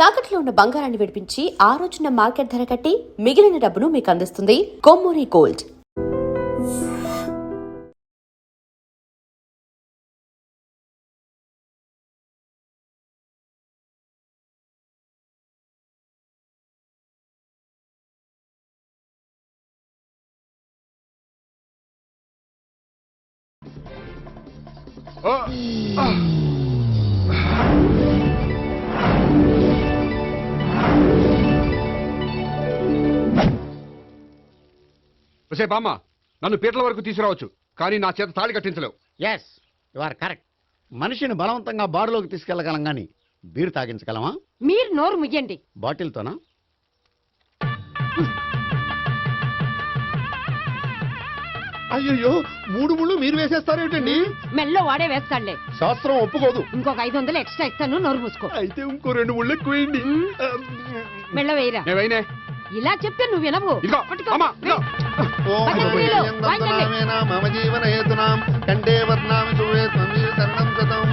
తాకట్లో ఉన్న బంగారాన్ని విడిపించి ఆ రోజున మార్కెట్ ధర కట్టి మిగిలిన డబ్బును మీకు అందిస్తుంది కొమ్మూరి గోల్డ్. బామ్మ, నన్ను పీటల వరకు తీసుకురావచ్చు, కానీ నా చేత తాళి కట్టించలేవు. Yes, you are correct. మనిషిని బలవంతంగా బారులోకి తీసుకెళ్లగలం గాని బీరు తాగించగలమా? మీరు నోరు ముయ్యండి. బాటిల్తోనా? అయ్యో, 3 ముళ్ళు మీరు వేసేస్తారేమిటండి? మెల్లో వాడే వేస్తాడులే. శాస్త్రం ఒప్పుకోదు. ఇంకొక 500 ఎక్స్ట్రా ఇస్తాను, నోరు మూసుకో. అయితే ఇంకో 2 ముళ్ళు ఎక్కువేయండి. మెల్ల వేయరా. నేవైనే ఇలా చెప్తే నువ్వు వినవు. ఇదిగో, అమ్మా, ఇదిగో. మమ జీవన హేతునాం కండే వర్ణామి శుభే త్వమీవ శరణం గతం.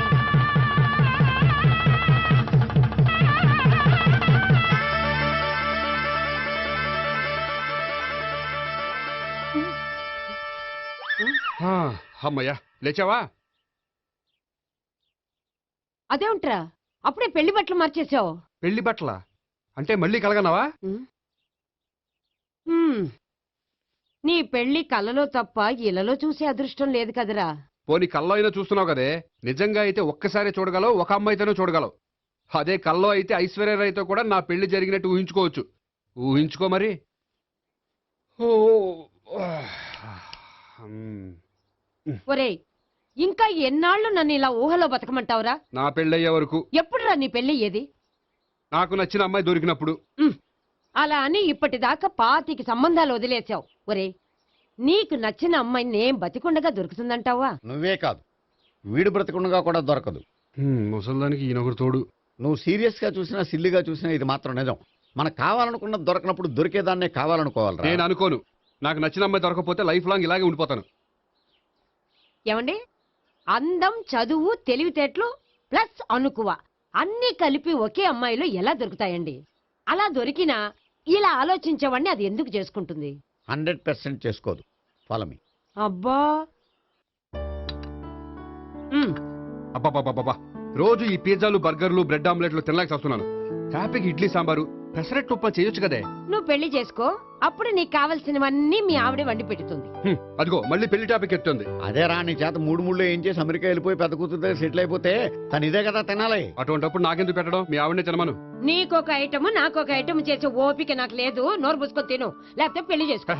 అమ్మయ్యా, లేచావా? అదేంట్రా అప్పుడే పెళ్లి బట్టలు మార్చేసావు? పెళ్లి బట్టల అంటే మళ్ళీ కలగన్నావా? నీ పెళ్లి కలలో తప్ప ఇలలో చూసే అదృష్టం లేదు కదరా. పోనీ కల్లో అయినా చూస్తున్నావు కదే. నిజంగా అయితే ఒక్కసారి చూడగలవు, ఒక అమ్మాయితోనే చూడగలవు. అదే కల్లో అయితే ఐశ్వర్యరాయ్తో కూడా నా పెళ్లి జరిగినట్టు ఊహించుకోవచ్చు. ఊహించుకో మరి. ఒరేయ్, ఇంకా ఎన్నాళ్ళు నన్ను ఇలా ఊహలో బతకమంటావురా? నా పెళ్ళయ్యే వరకు. ఎప్పుడురా నీ పెళ్లి ఏది? నాకు నచ్చిన అమ్మాయి దొరికినప్పుడు. అలా అని ఇప్పటిదాకా 25 సంబంధాలు వదిలేసావు. ఒరేయ్, నీకు నచ్చిన అమ్మాయి నేను బతికుండగా దొరుకుతుందంటావా? నువ్వే కాదు, వీడు బ్రతకుండగా కూడా దొరకదు. ముసల్దానికి ఈయనొకరు తోడు. నువ్వు సీరియస్ గా చూసినా సిల్లిగా చూసినా ఇది మాత్రం నిజం. మనకు కావాలనుకున్నది దొరకనప్పుడు దొరికేదాన్నే కావాలనుకోవాలి. నేను అనుకోను. నాకు నచ్చిన అమ్మాయి దొరకపోతే లైఫ్ లాంగ్ ఇలాగే ఉండిపోతాను. ఏమండి, అందం, చదువు, తెలివితేటలు ప్లస్ అనుకువ అన్నీ కలిపి ఒకే అమ్మాయిలో ఎలా దొరుకుతాయండి? అలా దొరికినా ఇలా ఆలోచించేవాడిని అది ఎందుకు చేసుకుంటుంది? 100% చేసుకోదు. Follow me. అబ్బా, అబ్బాబాబాబా, రోజు ఈ పిజ్జాలు, బర్గర్లు, బ్రెడ్ ఆమ్లెట్లు తినలేక వస్తున్నాను. హ్యాపీగా ఇడ్లీ సాంబారు, పెసరెట్ ఉప్మా చేయొచ్చు కదే. నువ్వు పెళ్లి చేసుకో, అప్పుడు నీకు కావలసినవన్నీ మీ ఆవిడే వండి పెడుతుంది. అదిగో మళ్ళీ పెళ్లి టాపిక్ ఎత్తుంది. అదే రా, నీ చేత 3 ముళ్ళు ఏం చేసి అమెరికా వెళ్ళిపోయి పెద్ద కూతురు దగ్గర సెటిల్ అయిపోతే తను ఇదే కదా తినాలి. అటువంటిప్పుడు నాకెందుకు పెట్టడం? మీ ఆవిడనే తినమను. నీకొక ఐటమ్ నాకొక ఐటమ్ చేసే ఓపిక నాకు లేదు. నోరు పూసుకొని తిను, లేకపోతే పెళ్లి చేసుకో.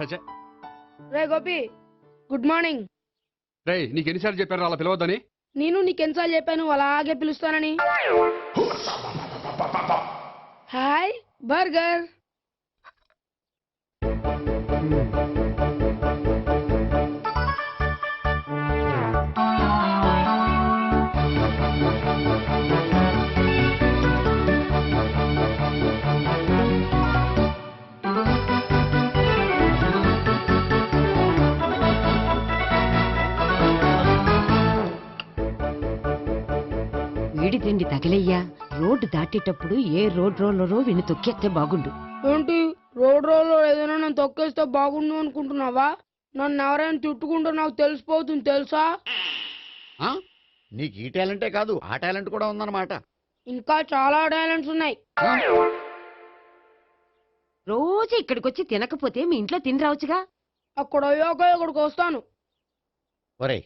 రే గోపి, గుడ్ మార్నింగ్. రే, నీకు ఎన్నిసార్లు చెప్పారు అలా పిలవద్దని? నేను నీకెన్నిసార్లు చెప్పాను అలాగే పిలుస్తానని? Hi burger. వీడి తిండి తగిలయ్యా. రోడ్డు దాటేటప్పుడు ఏ రోడ్ రోలరో విని తొక్కేస్తే బాగుండు. ఏంటి, రోడ్ రోల్లో ఏదైనా నన్ను తొక్కేస్తే బాగుండు అనుకుంటున్నావా? నన్ను ఎవరైనా తిట్టుకుంటే నాకు తెలిసిపోతుంది తెలుసా? నీకు ఈ టాలెంటే కాదు, ఆ టాలెంట్ కూడా ఉందన్నమాట. ఇంకా చాలా టాలెంట్స్ ఉన్నాయి. రోజు ఇక్కడికొచ్చి తినకపోతే మీ ఇంట్లో తిని రావచ్చుగా. అక్కడ అయ్యాక ఇక్కడికి వస్తాను. ఒరేయ్,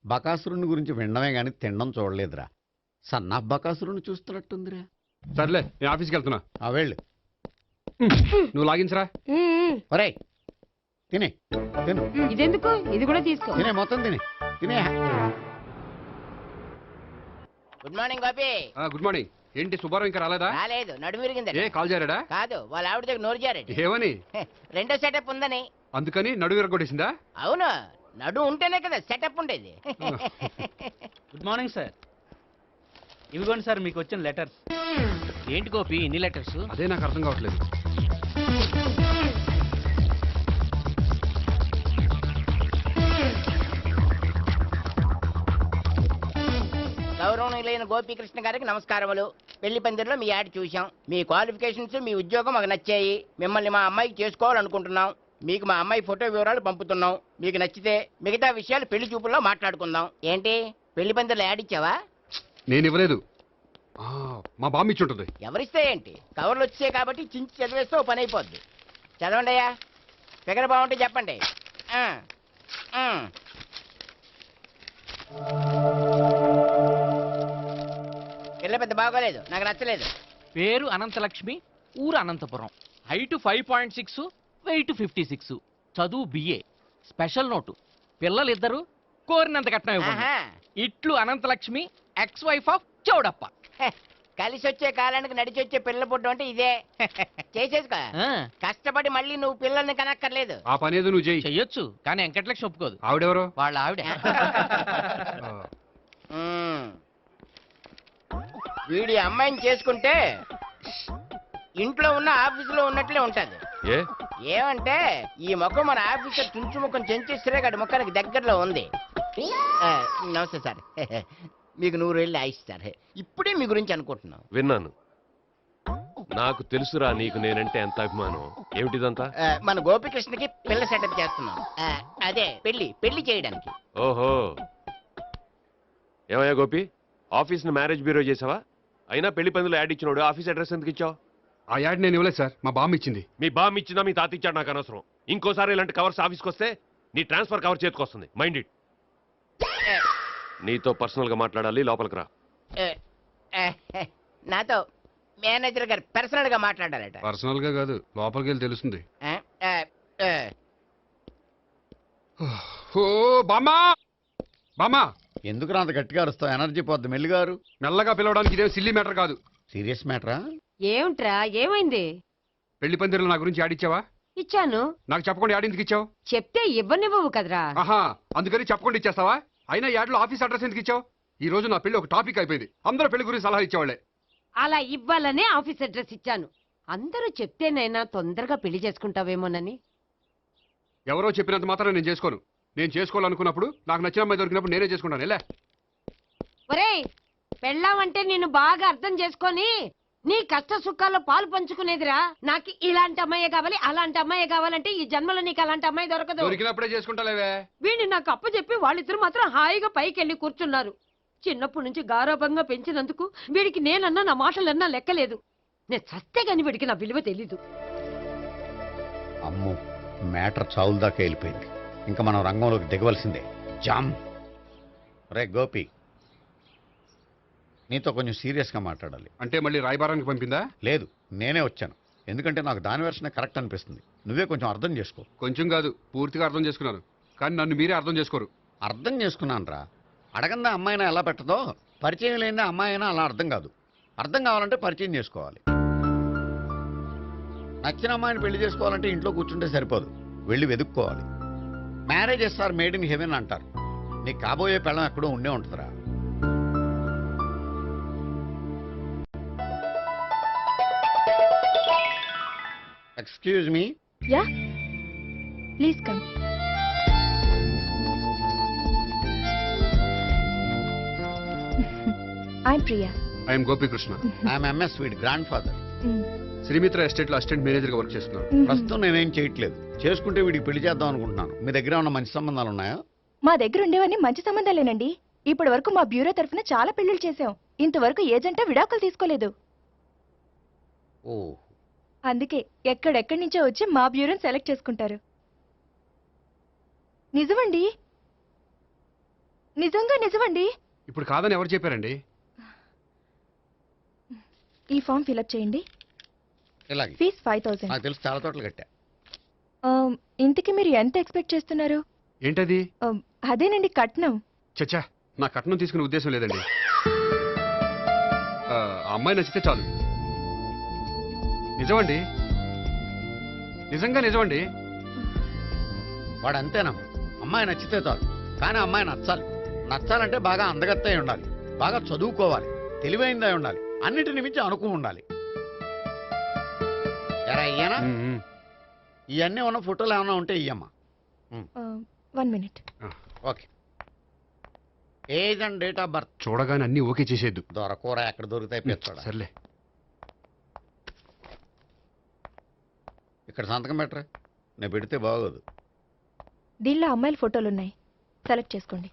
బకాసురుని గురించి వినడమే గాని తినడం చూడలేదురా. సన్నా బకాసురుని చూస్తున్నట్టుందిరా. సర్లే, నేను ఆఫీస్కి వెళ్తున్నా. వెళ్ళు. నువ్వు లాగించరా. ఒరేయ్, తినే తిను. ఇదెందుకు? ఇది కూడా తీసుకో. తినే, మొత్తం తినే తినే. Good morning Bobby. Good morning. ఏంటి సుబ్బారావు ఇంకా రాలేదా? రాలేదు, నడుము విరిగింది. ఏ కాల్ జారాడా? కాదు, వాళ్ళ ఆవిడ దగ్గర నోరు జారాడు. ఏమని? రెండో సెటప్ ఉందని. అందుకని నడువు విరగొట్టేసిందా? అవును, నడు ఉంటేనే కదా సెటప్ ఉండేది. Good morning sir. ఇవిగోండి సార్ మీకు వచ్చిన లెటర్స్. ఏంటి గోపి ఇన్ని లెటర్స్? అదే నాకు అర్థం కావట్లేదు. గౌరవనీయులైన గోపీకృష్ణ గారికి నమస్కారములు. పెళ్లి పందిరిలో మీ యాడ్ చూసాం. మీ క్వాలిఫికేషన్స్, మీ ఉద్యోగం మాకు నచ్చాయి. మిమ్మల్ని మా అమ్మాయికి చేసుకోవాలనుకుంటున్నాం. మీకు మా అమ్మాయి ఫోటో వివరాలు పంపుతున్నాం. మీకు నచ్చితే మిగతా విషయాలు పెళ్లి చూపుల్లో మాట్లాడుకుందాం. ఏంటి పెళ్లి పందిరిలో యాడ్ ఇచ్చావా? నేను ఇవ్వలేదు. మా బామ్మ ఇచ్చి ఉంటుంది. ఎవరిస్తే ఏంటి, కవర్లు వచ్చాయి కాబట్టి చించి చదివేస్తే ఓ పని అయిపోద్ది. చదవండి అయ్యా, ఫిగర్ బాగుంటే చెప్పండి. ఆ, ఆ. పిల్ల పెద్ద బాగోలేదు, నాకు నచ్చలేదు. పేరు అనంతలక్ష్మి, ఊరు అనంతపురం, హైట్ 5.6, వెయిట్ 56, చదువు బిఏ, స్పెషల్ నోటు, పిల్లలిద్దరు, కోరినంత కట్నం ఇవ్వండి. ఆహా. ఇట్లు Ananthalakshmi, ex wife of Chowdappa. హె, కలిసి వచ్చే కాలానికి నడిచి వచ్చే పిల్ల పుట్టం అంటే ఇదే. చేసేసుకో, ఆ, కష్టపడి మళ్ళీ నువ్వు పిల్లల్ని కనక్కర్లేదు. ఆ పని ఏదో నువ్వు చేయి. చెయ్యొచ్చు కానీ వెంకటలక్ష్మి ఒప్పుకోదు. ఆవిడెవరో. వాళ్ళ ఆవిడ. ఆ, ఉమ్. వీడి అమ్మాయిని చేసుకుంటే ఇంట్లో ఉన్న ఆఫీసులో ఉన్నట్లే ఉంటది. ఏ ఏమంటే ఈ ముఖం మన ఆఫీసర్ తుంచు ముఖం చెంచేశ్వరే గడి ముఖానికి దగ్గరలో ఉంది. ఆ, నమస్తే సార్. మీకు 100 ఏళ్ళు ఆయుష్ సార్. ఇప్పుడే మీ గురించి అనుకుంటున్నాం. విన్నాను. నాకు తెలుసురా నీకు నేనంటే ఎంత అభిమానం. ఏమిటిదంతా? మన గోపికృష్ణకి పిల్ల సెటప్ చేస్తున్నాం. అదే పెళ్లి చేయడానికి. ఓహో, ఏమయ్యా గోపి, ఆఫీస్ని మ్యారేజ్ బ్యూరో చేసావా? అయినా పెళ్లి పందులో యాడ్ ఇచ్చినోడు ఆఫీస్ అడ్రస్ ఎందుకు ఇచ్చావు? ఆ యాడ్ నేను ఇవ్వలేదు సార్, మా బామ్మ ఇచ్చింది. మీ బామ్ ఇచ్చిందా మీ తాత ఇచ్చాడు నాకు అనవసరం. ఇంకోసారి ఇలాంటి కవర్స్ ఆఫీస్కి వస్తే నీ ట్రాన్స్ఫర్ కవర్ చేతికొస్తుంది. Mind it. నీతో పర్సనల్ గా మాట్లాడాలి, లోపలికి రా. నాతో మేనేజర్ గారు పర్సనల్ గా మాట్లాడారట. పర్సనల్ గా కాదు, లోపలికి వెళ్ళి తెలుస్తుంది. ఆ, ఆ, ఆ. ఓ బామ్మా, బామ్మా, ఎందుకు అంత గట్టిగా అరుస్తావు? ఎనర్జీ పోద్ది. మెల్లిగారు. మెల్లగా పిలవడానికి ఇదే సిల్లీ మ్యాటర్ కాదు. సీరియస్ మ్యాటరా? ఏమిట్రా, ఏమైంది? పెళ్లి పందిరిలో నా గురించి యాడ్ ఇచ్చావా? ఇచ్చాను. నాకు చెప్పకుండా యాడ్ ఎందుకు ఇచ్చావు? చెప్తే ఇవ్వనివ్వవు కదరా. ఆహా, అందుకని చెప్పకుండా ఇచ్చేస్తావా? అయినా యాడ్లో ఆఫీస్ అడ్రస్ ఎందుకు ఇచ్చావు? ఈ రోజు నా పెళ్లి ఒక టాపిక్ అయిపోయింది. అందరూ పెళ్లి గురించి సలహా ఇచ్చేవాళ్లే. అలా ఇవ్వాలనే ఆఫీస్ అడ్రస్ ఇచ్చాను. అందరూ చెప్తేనైనా తొందరగా పెళ్లి చేసుకుంటావేమోనని. ఎవరో చెప్పినంత మాత్రం నేను చేసుకోను. నేను చేసుకోవాలనుకున్నప్పుడు, నాకు నచ్చిన అమ్మాయి దొరికినప్పుడు నేనే చేసుకుంటాను. ఎలా? ఒరేయ్, పెళ్ళామంటే నిన్ను బాగా అర్థం చేసుకొని నీ కష్ట సుఖాల్లో పాలు పంచుకునేదిరా. నాకు ఇలాంటి అమ్మాయి కావాలి, అలాంటి అమ్మాయి కావాలంటే ఈ జన్మలో నీకు అలాంటి అమ్మాయి దొరకదు. దొరికినప్పుడే చేసుకుంటాలేవే. వీడిని నాకు అప్పచెప్పి వాళ్ళిద్దరు మాత్రం హాయిగా పైకి వెళ్ళి కూర్చున్నారు. చిన్నప్పటి నుంచి గారాభంగా పెంచినందుకు వీడికి నేనన్నా నా మాటలన్నా లెక్కలేదు. నేను చస్తే గాని వీడికి నా విలువ తెలీదు. అమ్మో, మ్యాటర్ చావుల దాకా వెళ్ళిపోయింది. ఇంకా మనం రంగంలోకి దిగవలసిందే. జామ్. రే గోపి, నీతో కొంచెం సీరియస్గా మాట్లాడాలి. అంటే మళ్ళీ రాయబారానికి పంపిందా? లేదు, నేనే వచ్చాను. ఎందుకంటే నాకు దాని వెర్షనే కరెక్ట్ అనిపిస్తుంది. నువ్వే కొంచెం అర్థం చేసుకో. కొంచెం కాదు, పూర్తిగా అర్థం చేసుకున్నాను. కానీ నన్ను మీరే అర్థం చేసుకోరు. అర్థం చేసుకున్నాను రా. అడగందా అమ్మాయినా ఎలా పెట్టదో, పరిచయం లేని అమ్మాయి అయినా అలా అర్థం కాదు. అర్థం కావాలంటే పరిచయం చేసుకోవాలి. నచ్చిన అమ్మాయిని పెళ్లి చేసుకోవాలంటే ఇంట్లో కూర్చుంటే సరిపోదు, వెళ్ళి వెతుక్కోవాలి. Marriages are made in heaven అంటారు. నీకు కాబోయే పెళ్ళం ఎక్కడో ఉండే ఉంటుందిరా. Excuse me. Ya, please come. I'm Priya. I'm Gopikrishna. I'm ఎంఎస్ వీడ్ గ్రాండ్ ఫాదర్. శ్రీమిత్ర ఎస్టేట్ లో అసిస్టెంట్ మేనేజర్ గా వర్క్ చేస్తున్నాను. ప్రస్తుతం నేనేం చేయట్లేదు. చేసుకుంటే వీడికి పెళ్లి చేద్దాం అనుకుంటున్నాను. మీ దగ్గర ఉన్న మంచి సంబంధాలు ఉన్నాయా? మా దగ్గర ఉండేవన్నీ మంచి సంబంధాలేనండి. ఇప్పటి వరకు మా బ్యూరో తరఫున చాలా పెళ్లిళ్ళు చేశాం. ఇంతవరకు ఏజెంటా విడాకులు తీసుకోలేదు. ఓ, అందుకే ఎక్కడెక్కడి నుంచో వచ్చి మా బ్యూరోని సెలెక్ట్ చేసుకుంటారు. నిజమండి, నిజంగా నిజమండి. ఇప్పుడు కాదని ఎవరు చెప్పారండి? ఈ ఫామ్ ఫిలప్ చేయండి. ఇలాగే. ఫీజ్ 5000. నాకు తెలుసు, చాలా తోటలు కట్టా. ఇంతకి మీరు ఎంత ఎక్స్పెక్ట్ చేస్తున్నారు? ఏంటది? అదేనండి, కట్నం. చచ్చా, నా కట్నం తీసుకునే ఉద్దేశం లేదండి. ఆ అమ్మాయి నచ్చితే చాలు. నిజమండి, నిజంగా నిజమండి. వాడు అంతేనా? అమ్మాయి నచ్చితే చాలు, కానీ అమ్మాయి నచ్చాలి. నచ్చాలంటే బాగా అందగత్తే ఉండాలి, బాగా చదువుకోవాలి, తెలివైందై ఉండాలి, అన్నిటిని మించి అనుకుని ఉండాలి. ఎరా ఇయ్యనా? ఇవన్నీ ఉన్న ఫోటోలు ఏమైనా ఉంటే ఇయ్యమ్మా. 1 minute. Okay. Age and date of birth. చూడగానే అన్ని ఓకే చేసేద్దు. దొరకూర ఎక్కడ దొరుకుతాయి పెంచోడా. సర్లే. ఇక్కడ సంతకం పెట్టరా, నేను పెడితే బాగోదు. దీనిలో అమ్మాయిల ఫోటోలు ఉన్నాయి, సెలెక్ట్ చేసుకోండి.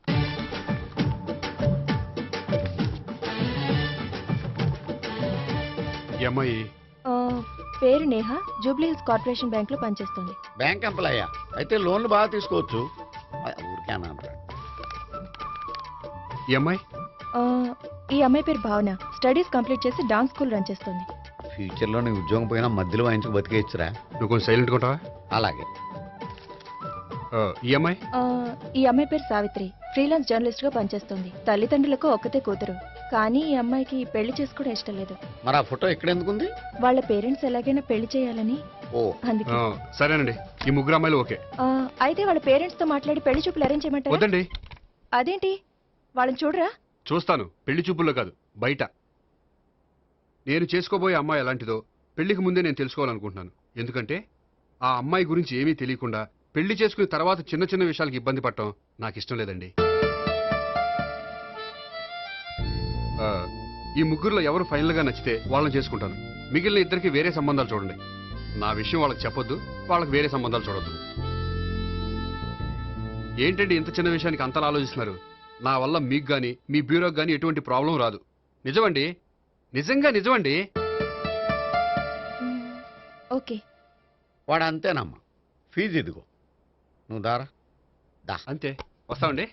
ఈ అమ్మాయి ఆ, పేరు Neha, Jubilee hills corporation bank లో పనిచేస్తుంది. బ్యాంక్ ఎంప్లాయ్ అయితే లోన్లు బాగా తీసుకోవచ్చు. ఊరికేనా ఈ అమ్మాయి ఆ, ఈ అమ్మాయి పేరు భావన, స్టడీస్ కంప్లీట్ చేసి డాన్స్ స్కూల్ రన్ చేస్తుంది. ఫ్యూచర్లో నీ ఉద్యోగం పోయినా మధ్యలో వాయించుకు బతికేయచ్చురా. నువ్వు కొంచెం సైలెంట్ ఉంటావా? అలాగే. ఈ అమ్మాయి ఆ, ఈ అమ్మాయి పేరు సావిత్రి, ఫ్రీలాన్స్ జర్నలిస్ట్ గా పనిచేస్తుంది. తల్లిదండ్రులకు ఒక్కతే కూతురు, కానీ ఈ అమ్మాయికి పెళ్లి చేసుకోవడం ఇష్టం లేదు. మరి ఆ ఫోటో ఎక్కడ ఎందుకుంది? వాళ్ళ పేరెంట్స్ ఎలాగైనా పెళ్లి చేయాలని, ఓ అందుకే. సరేనండి, ఈ ముగ్గురు అమ్మాయిలు ఓకే. ఆ, అయితే వాళ్ళ పేరెంట్స్ తో మాట్లాడి పెళ్లి చూపులు అరేంజ్ చేయమంటారా? వద్దండి. అదేంటి, వాళ్ళని చూడరా? చూస్తాను, పెళ్లి చూపుల్లో కాదు, బయట. నేను చేసుకోబోయే అమ్మాయి ఎలాంటిదో పెళ్లికి ముందే నేను తెలుసుకోవాలనుకుంటున్నాను. ఎందుకంటే ఆ అమ్మాయి గురించి ఏమీ తెలియకుండా పెళ్లి చేసుకున్న తర్వాత చిన్న చిన్న విషయాలకు ఇబ్బంది పడటం నాకు ఇష్టం లేదండి. ఈ ముగ్గురులో ఎవరు ఫైనల్ గా నచ్చితే వాళ్ళని చేసుకుంటాను. మిగిలిన ఇద్దరికి వేరే సంబంధాలు చూడండి. నా విషయం వాళ్ళకి చెప్పొద్దు, వాళ్ళకి వేరే సంబంధాలు చూడొద్దు. ఏంటంటే ఇంత చిన్న విషయానికి అంతలా ఆలోచిస్తున్నారు? నా వల్ల మీకు గాని మీ బ్యూరోకి గాని ఎటువంటి ప్రాబ్లం రాదు. నిజమండి, నిజంగా నిజమండి. ఓకే. వాడు అంతేనమ్మా. ఫీజు ఇదిగో, నువ్వు దారా దా. అంతే, వస్తామండి.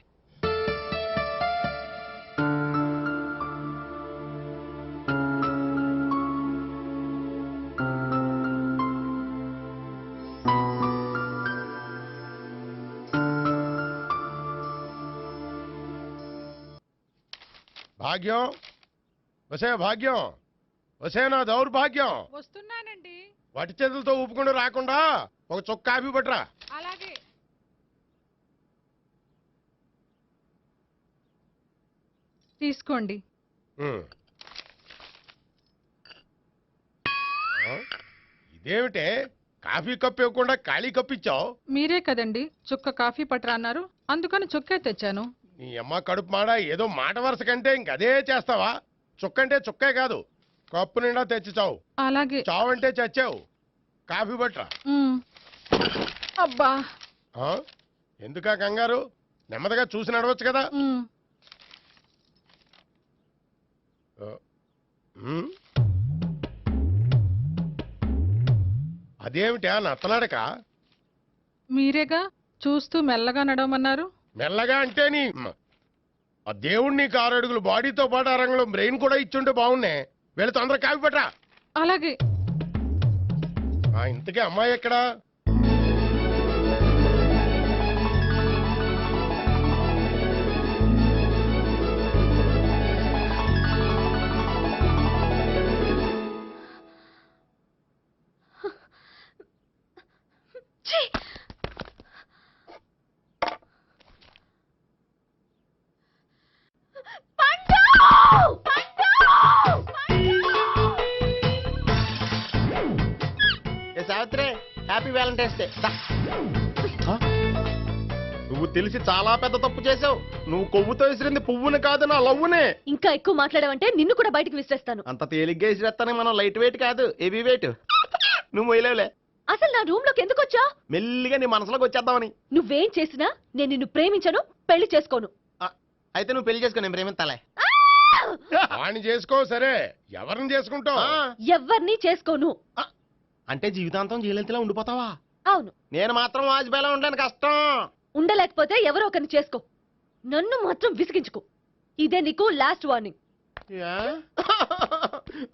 భాగ్యం, వసే భాగ్యం, వసే నా దౌర్భాగ్యం. వస్తున్నానండి. వటి చేతులతో ఊపుకుండా రాకుండా ఒక చుక్క కాఫీ పట్టరా. అలాగే. తీసుకోండి. ఉమ్. ఆ? ఇదేమిటే కాఫీ కప్పు ఇవ్వకుండా ఖాళీ కప్పు ఇచ్చావు? మీరే కదండి చుక్క కాఫీ పట్టరా అన్నారు, అందుకని చుక్కే తెచ్చాను. నీ అమ్మ కడుపు మాడ, ఏదో మాట వరుస కంటే ఇంకదే చేస్తావా? చుక్కంటే చుక్కే కాదు, కప్పు నిండా తెచ్చి చావు. అలాగే. చావంటే చచ్చావు. కాఫీ పట్టరా. అబ్బా. ఆ? ఎందుకా కంగారు? నెమ్మదిగా చూసి నడవచ్చు కదా. ఉమ్. అదేమిటా నత్తనాడక? మీరేగా చూస్తూ మెల్లగా నడవమన్నారు. మెల్లగా అంటే నీ ఆ దేవుడు నీకు 6 అడుగులు బాడీతో పాటు ఆ రంగంలో బ్రెయిన్ కూడా ఇచ్చుంటే బాగున్నే. వెళ్ళి తొందర కాఫీ పట్టరా. అలాగే. ఇంతకీ అమ్మాయి ఎక్కడా? Savitri, happy Valentine's day. నువ్వు తెలిసి చాలా పెద్ద తప్పు చేసావు. నువ్వు కొవ్వుతో విసిరింది పువ్వుని కాదు, నా లవ్వునే. ఇంకా ఎక్కువ మాట్లాడావంటే నిన్ను కూడా బయటకు విసిరేస్తాను. అంత తేలిగ్గా విసిరేస్తానే, మనం లైట్ వెయిట్ కాదు, హెవీ వెయిట్. నువ్వు మొయ్యలేవులే. అసలు నా రూమ్ లోకి ఎందుకు వచ్చా? మెల్లిగా నీ మనసులోకి వచ్చేద్దామని. నువ్వేం చేసినా నేను నిన్ను ప్రేమించను, పెళ్లి చేసుకోను. అయితే నువ్వు పెళ్లి చేసుకో, నేను ప్రేమిస్తాలే. వాణ్ణి చేసుకో. సరే, ఎవరిని చేసుకుంటావు? ఎవ్వరినీ చేసుకోను. అంటే జీవితాంతం జయలలితలా ఉండిపోతావా? అవును. నేను మాత్రం వాజ్పేయిలా ఉండడానికి కష్టం. ఉండలేకపోతే ఎవరో ఒకరిని చేసుకో, నన్ను మాత్రం విసిగించుకో. ఇదే నీకు లాస్ట్ వార్నింగ్.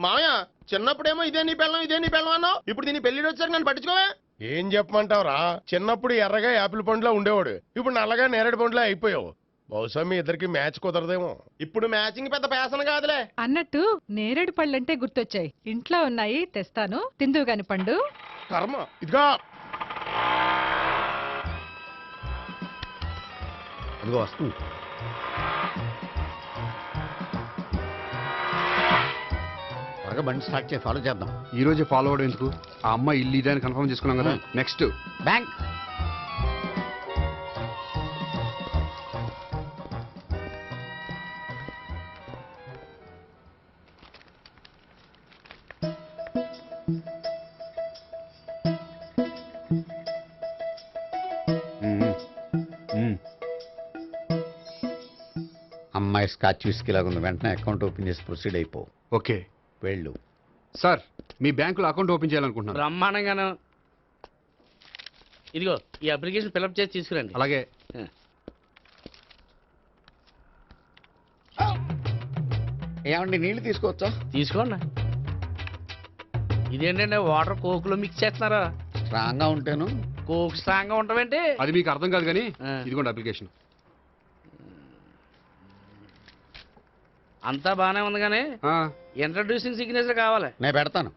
మామయ్య, చిన్నప్పుడేమో ఇదే నీ పెళ్ళం అన్నావు, ఇప్పుడు దీని పెళ్లి వచ్చాక నన్ను పట్టించుకోవా? ఏం చెప్పమంటావురా? చిన్నప్పుడు ఎర్రగా యాపిల్ పండులో ఉండేవాడు, ఇప్పుడు నల్లగా నేరేడు పండులో అయిపోయావు. బహుశా మీ ఇద్దరికి మ్యాచ్ కుదరదేమో. ఇప్పుడు మ్యాచింగ్ పెద్ద ఫ్యాషన్ కాదులే. అన్నట్టు నేరేడు పళ్ళంటే గుర్తొచ్చాయి, ఇంట్లో ఉన్నాయి, తెస్తాను, తిందువు గాని పండు. కర్మ. ఇదిగా అదిగో వస్తుంది. త్వరగా బండి స్టార్ట్ చేసి ఫాలో చేద్దాం. ఈ రోజే ఫాలో అవడం ఎందుకు? ఆ అమ్మాయి ఇల్లు ఇదే అని కన్ఫర్మ్ చేసుకున్నాం కదా. Next bank. అమ్మాయి స్కాచ్ విస్కీ లాగా ఉంది, వెంటనే అకౌంట్ ఓపెన్ చేసి ప్రొసీడ్ అయిపో. ఓకే వెళ్ళు. సార్, మీ బ్యాంకులో అకౌంట్ ఓపెన్ చేయాలనుకుంటున్నాను. బ్రహ్మాండంగాను. ఇదిగో ఈ అప్లికేషన్ ఫిలప్ చేసి తీసుకురండి. అలాగే. ఏమండి నీళ్లు తీసుకోవచ్చా? తీసుకోండి. ఇదేంటంటే వాటర్ కోక్లో మిక్స్ చేస్తున్నారా? స్ట్రాంగ్ గా ఉంటాను. కోక్ స్ట్రాంగ్ గా ఉంటావేంటి? అది మీకు అర్థం కాదు కానీ ఆ. ఇదిగోండి అప్లికేషన్. అంతా బానే ఉంది కానీ ఆ, ఇంట్రడ్యూసింగ్ సిగ్నేచర్ కావాలి. నేను పెడతాను.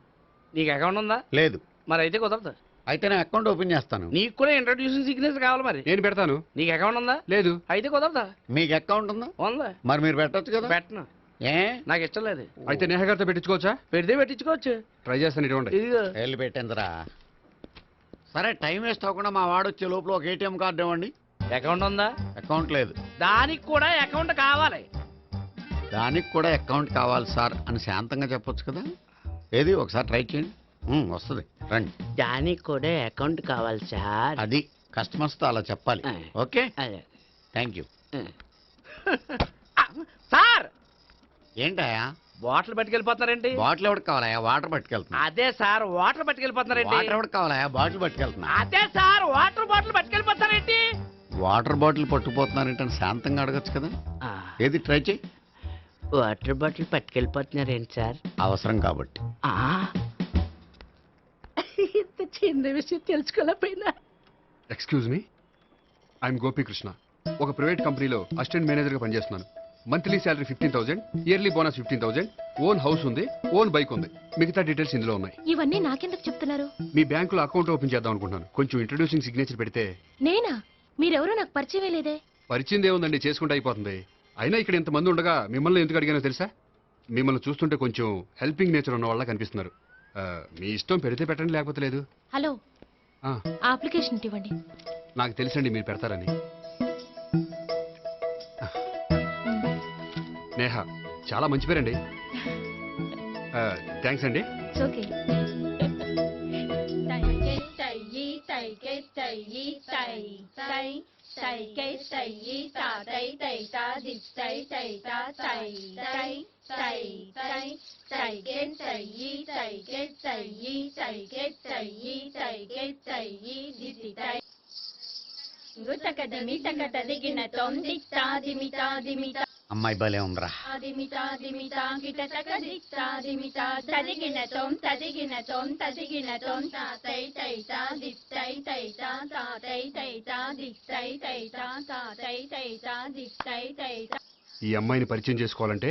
నీకు అకౌంట్ ఉందా? లేదు. మరి అయితే కుదరదు. అయితే నేను అకౌంట్ ఓపెన్ చేస్తాను. నీకు కూడా ఇంట్రడ్యూసింగ్ సిగ్నేచర్ కావాలి. మరి నేను పెడతాను. నీకు అకౌంట్ ఉందా? లేదు. అయితే కుదరదా? మీకు అకౌంట్ ఉందా? ఉందా? మరి మీరు పెట్టొచ్చు కదా. పెట్టను. ఏ నాకు ఇష్టం లేదు. అయితే నేహ గారితో పెట్టించుకోవచ్చా? పెడితే పెట్టించుకోవచ్చు. ట్రై చేస్తాను. ఇటువంటి ఇదిగో వెళ్ళి పెట్టిందిరా. సరే, టైం వేస్ట్ అవ్వకుండా మా వాడు వచ్చే లోపల ఒక ఏటీఎం కార్డు ఇవ్వండి. అకౌంట్ ఉందా? అకౌంట్ లేదు. దానికి కూడా అకౌంట్ కావాలి. దానికి కూడా అకౌంట్ కావాలి సార్ అని శాంతంగా చెప్పొచ్చు కదా. ఏది ఒకసారి ట్రై చేయండి. వస్తుంది, రండి. దానికి కూడా అకౌంట్ కావాలి సార్. అది కస్టమర్స్తో అలా చెప్పాలి. Okay, thank you. సార్, ఏంటయా బాటిల్ పట్టుకెళ్ళిపోతున్నారేంటి? బాటిల్ ఎవరికి కావాలయా? వాటర్ పట్టుకెళ్తున్నా. అదే సార్, వాటర్ పట్టుకెళ్ళిపోతున్నారేంటి? వాటర్ ఎవరికి కావాలయా? బాటిల్ పట్టుకెళ్తున్నా. అదే సార్, వాటర్ బాటిల్ పట్టుకెళ్ళిపోతారేంటి? వాటర్ బాటిల్ పట్టుకుపోతున్నారేంటని శాంతంగా అడగచ్చు కదా. ఏది ట్రై చేయి. వాటర్ బాటిల్ పట్టుకెళ్ళిపోతున్నారేంటి సార్? అవసరం కాబట్టి. ఇంత చిన్న విషయం తెలుసుకోలేకపోయినా. Excuse me, I'm Gopikrishna. ఒక ప్రైవేట్ కంపెనీలో అసిస్టెంట్ మేనేజర్గా పనిచేస్తున్నాను. Monthly salary 15,000, yearly bonus 15,000, own house ఉంది, ఓన్ బైక్ ఉంది. మిగతా డీటెయిల్స్ ఇందులో ఉన్నాయి. ఇవన్నీ నాకెందుకు చెప్తున్నారు? మీ బ్యాంకులో అకౌంట్ ఓపెన్ చేద్దాం అనుకుంటున్నాను. కొంచెం ఇంట్రడ్యూసింగ్ సిగ్నేచర్ పెడితే. నేనా? మీరెవరో నాకు పరిచయమే లేదే. పరిచయం ఏముందండి, చేసుకుంటే అయిపోతుంది. అయినా ఇక్కడ ఇంతమంది ఉండగా మిమ్మల్ని ఎందుకు అడిగానో తెలుసా? మిమ్మల్ని చూస్తుంటే కొంచెం హెల్పింగ్ నేచర్ ఉన్న వాళ్ళ కనిపిస్తున్నారు. మీ ఇష్టం, పెడితే పెట్టండి, లేకపోతే లేదు. హలో, ఆ, ఆ అప్లికేషన్ ఇవ్వండి. నాకు తెలుసండి మీరు పెడతారని. నేహ, చాలా మంచి పేరండి. థ్యాంక్స్ అండి. ఓకే. అమ్మాయి భలే ఉందిరా. ఈ అమ్మాయిని పరిచయం చేసుకోవాలంటే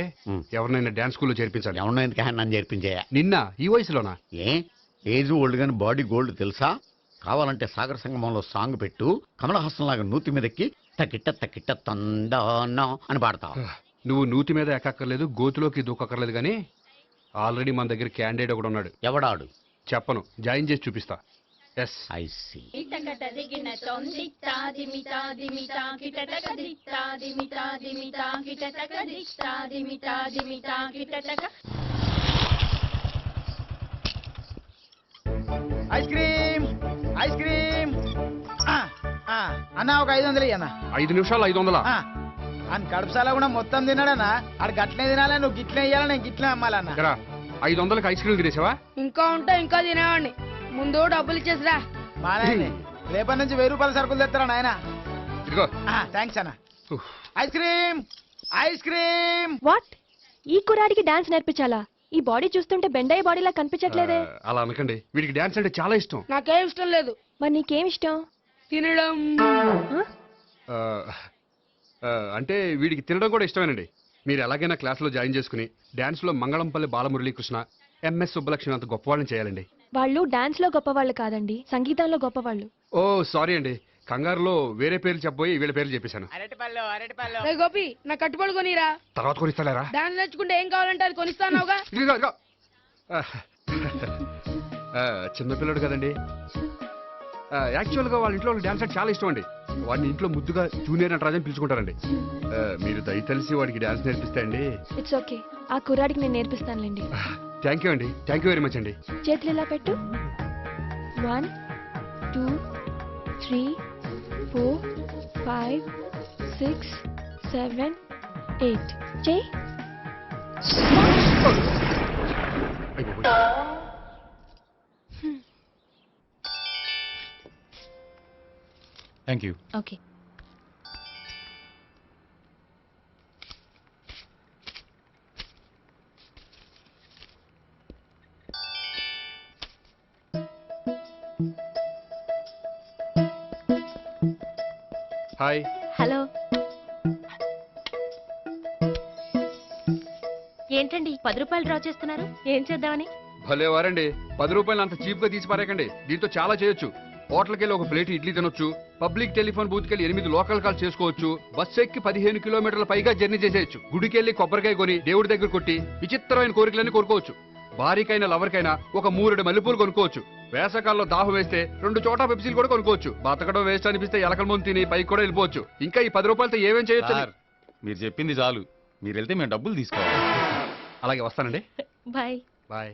ఎవరినైనా డాన్స్ స్కూల్లో చేర్పించాలి. ఎవరినో ఎందుకు నన్ను చేర్పించేయా? నిన్న ఈ వయసులోనా? ఏజ్ ఓల్డ్ గాని బాడీ గోల్డ్ తెలుసా? కావాలంటే సాగర సంగమంలో సాంగ్ పెట్టు, కమలహాసం లాగా నూతి మీదకి తకిట్ట తకిట్ట తందానా అని పాడతావు. నువ్వు నూతి మీద ఎక్కక్కర్లేదు, గోతులోకి దూకక్కర్లేదు, కానీ ఆల్రెడీ మన దగ్గర క్యాండిడేట్ ఒకడు ఉన్నాడు. ఎవడాడు? చెప్పను, జాయిన్ చేసి చూపిస్తా. Yes, I see. Ice cream, ice cream. అన్న ఒక 500 అన్న. 5 నిమిషాలు 500. అని కడుపుసాల కూడా మొత్తం తిన్నాడన్నా. ఆడు గట్లే తినాలా, నువ్వు గిట్లే ఇయ్యాలా, నేను గిట్లే అమ్మాలన్నా. 500కి ఐస్ క్రీమ్ తినేసావా? ఇంకా ఉంటే ఇంకా తినేవాడిని. ముందు డబ్బులు ఇచ్చేసిరా. బాగానే, రేపటి నుంచి 1000 రూపాయల సరుకులు తెస్తారా నాయన. ఇదిగో. థ్యాంక్స్ అన్న. Ice cream, ice cream. What? ఈ కురాడికి డాన్స్ నేర్పించాలా? ఈ బాడీ చూస్తుంటే బెండయ్య బాడీలా కనిపించట్లేదే. అలా అనకండి, వీడికి డాన్స్ అంటే చాలా ఇష్టం. నాకేం ఇష్టం లేదు. మరి నీకేం ఇష్టం? తినడం. అంటే వీడికి తినడం కూడా ఇష్టమేనండి. మీరు ఎలాగైనా క్లాస్లో జాయిన్ చేసుకుని డాన్స్లో మంగళంపల్లి బాలమురళీకృష్ణ, ఎంఎస్ సుబ్బలక్ష్మి అంత గొప్పవాళ్ళని చేయాలండి. వాళ్ళు డాన్స్ లో గొప్పవాళ్ళు కాదండి, సంగీతంలో గొప్పవాళ్ళు. ఓ సారీ అండి, కంగారులో వేరే పేర్లు చెప్పబోయి వీళ్ళ పేర్లు చెప్పేశాను. అరటిపళ్ళు, అరటిపళ్ళు. రే గోపి, నా కట్టుబడి కొనిరా. తర్వాత కొనిస్తారా? డాన్స్ నేర్చుకుంటే ఏం కావాలంటే అది కొనిస్తానావుగా. చిన్నపిల్లడు కదండి. యాక్చువల్గా వాళ్ళ ఇంట్లో డాన్స్ అంటే చాలా ఇష్టం అండి. వాడిని ఇంట్లో ముద్దుగా జూనియర్ నటరాజని పిలుచుకుంటారండి. మీరు దయ తెలిసి వాడికి డాన్స్ నేర్పిస్తే అండి. ఇట్స్ ఓకే, ఆ కుర్రాడికి నేను నేర్పిస్తానులేండి. థ్యాంక్ యూ అండి, థ్యాంక్ యూ వెరీ మచ్ అండి. చేతులు ఇలా పెట్టు. 1 2 3 4 5 6 7 8 చెయ్యి. Thank you. Okay. Hi. Hello. ఏంటండి 10 రూపాయలు డ్రా చేస్తున్నారు? ఏం చేద్దామని? భలే వారండి, 10 రూపాయలు అంత చీప్ గా తీసి పారేకండి. దీంతో చాలా చేయొచ్చు. హోటల్కి వెళ్ళి ఒక ప్లేట్ ఇడ్లీ తినొచ్చు, పబ్లిక్ టెలిఫోన్ బూత్కి వెళ్ళి 8 లోకల్ కాల్ చేసుకోవచ్చు, బస్ ఎక్కి 15 కిలోమీటర్ల పైగా జర్నీ చేసేయచ్చు, గుడికి వెళ్ళి కొబ్బరికాయ కొని దేవుడి దగ్గర కొట్టి విచిత్రమైన కోరికలన్నీ కోరుకోవచ్చు, భారీకైనా లవర్కైనా ఒక 3 మల్లెపూలు కొనుక్కోవచ్చు, వేసవకాలంలో దాహం వేస్తే 2 చోటా పెప్సీలు కూడా కొనుక్కోవచ్చు, బతకడం వేస్ట్ అనిపిస్తే ఎలకల ముందు తిని పైకి కూడా వెళ్ళిపోవచ్చు. ఇంకా ఈ 10 రూపాయలతో ఏమేం చేయొచ్చు? మీరు చెప్పింది చాలు, మీరు వెళ్తే మేము డబ్బులు తీసుకోవాలి. అలాగే వస్తానండి. బాయ్. బాయ్.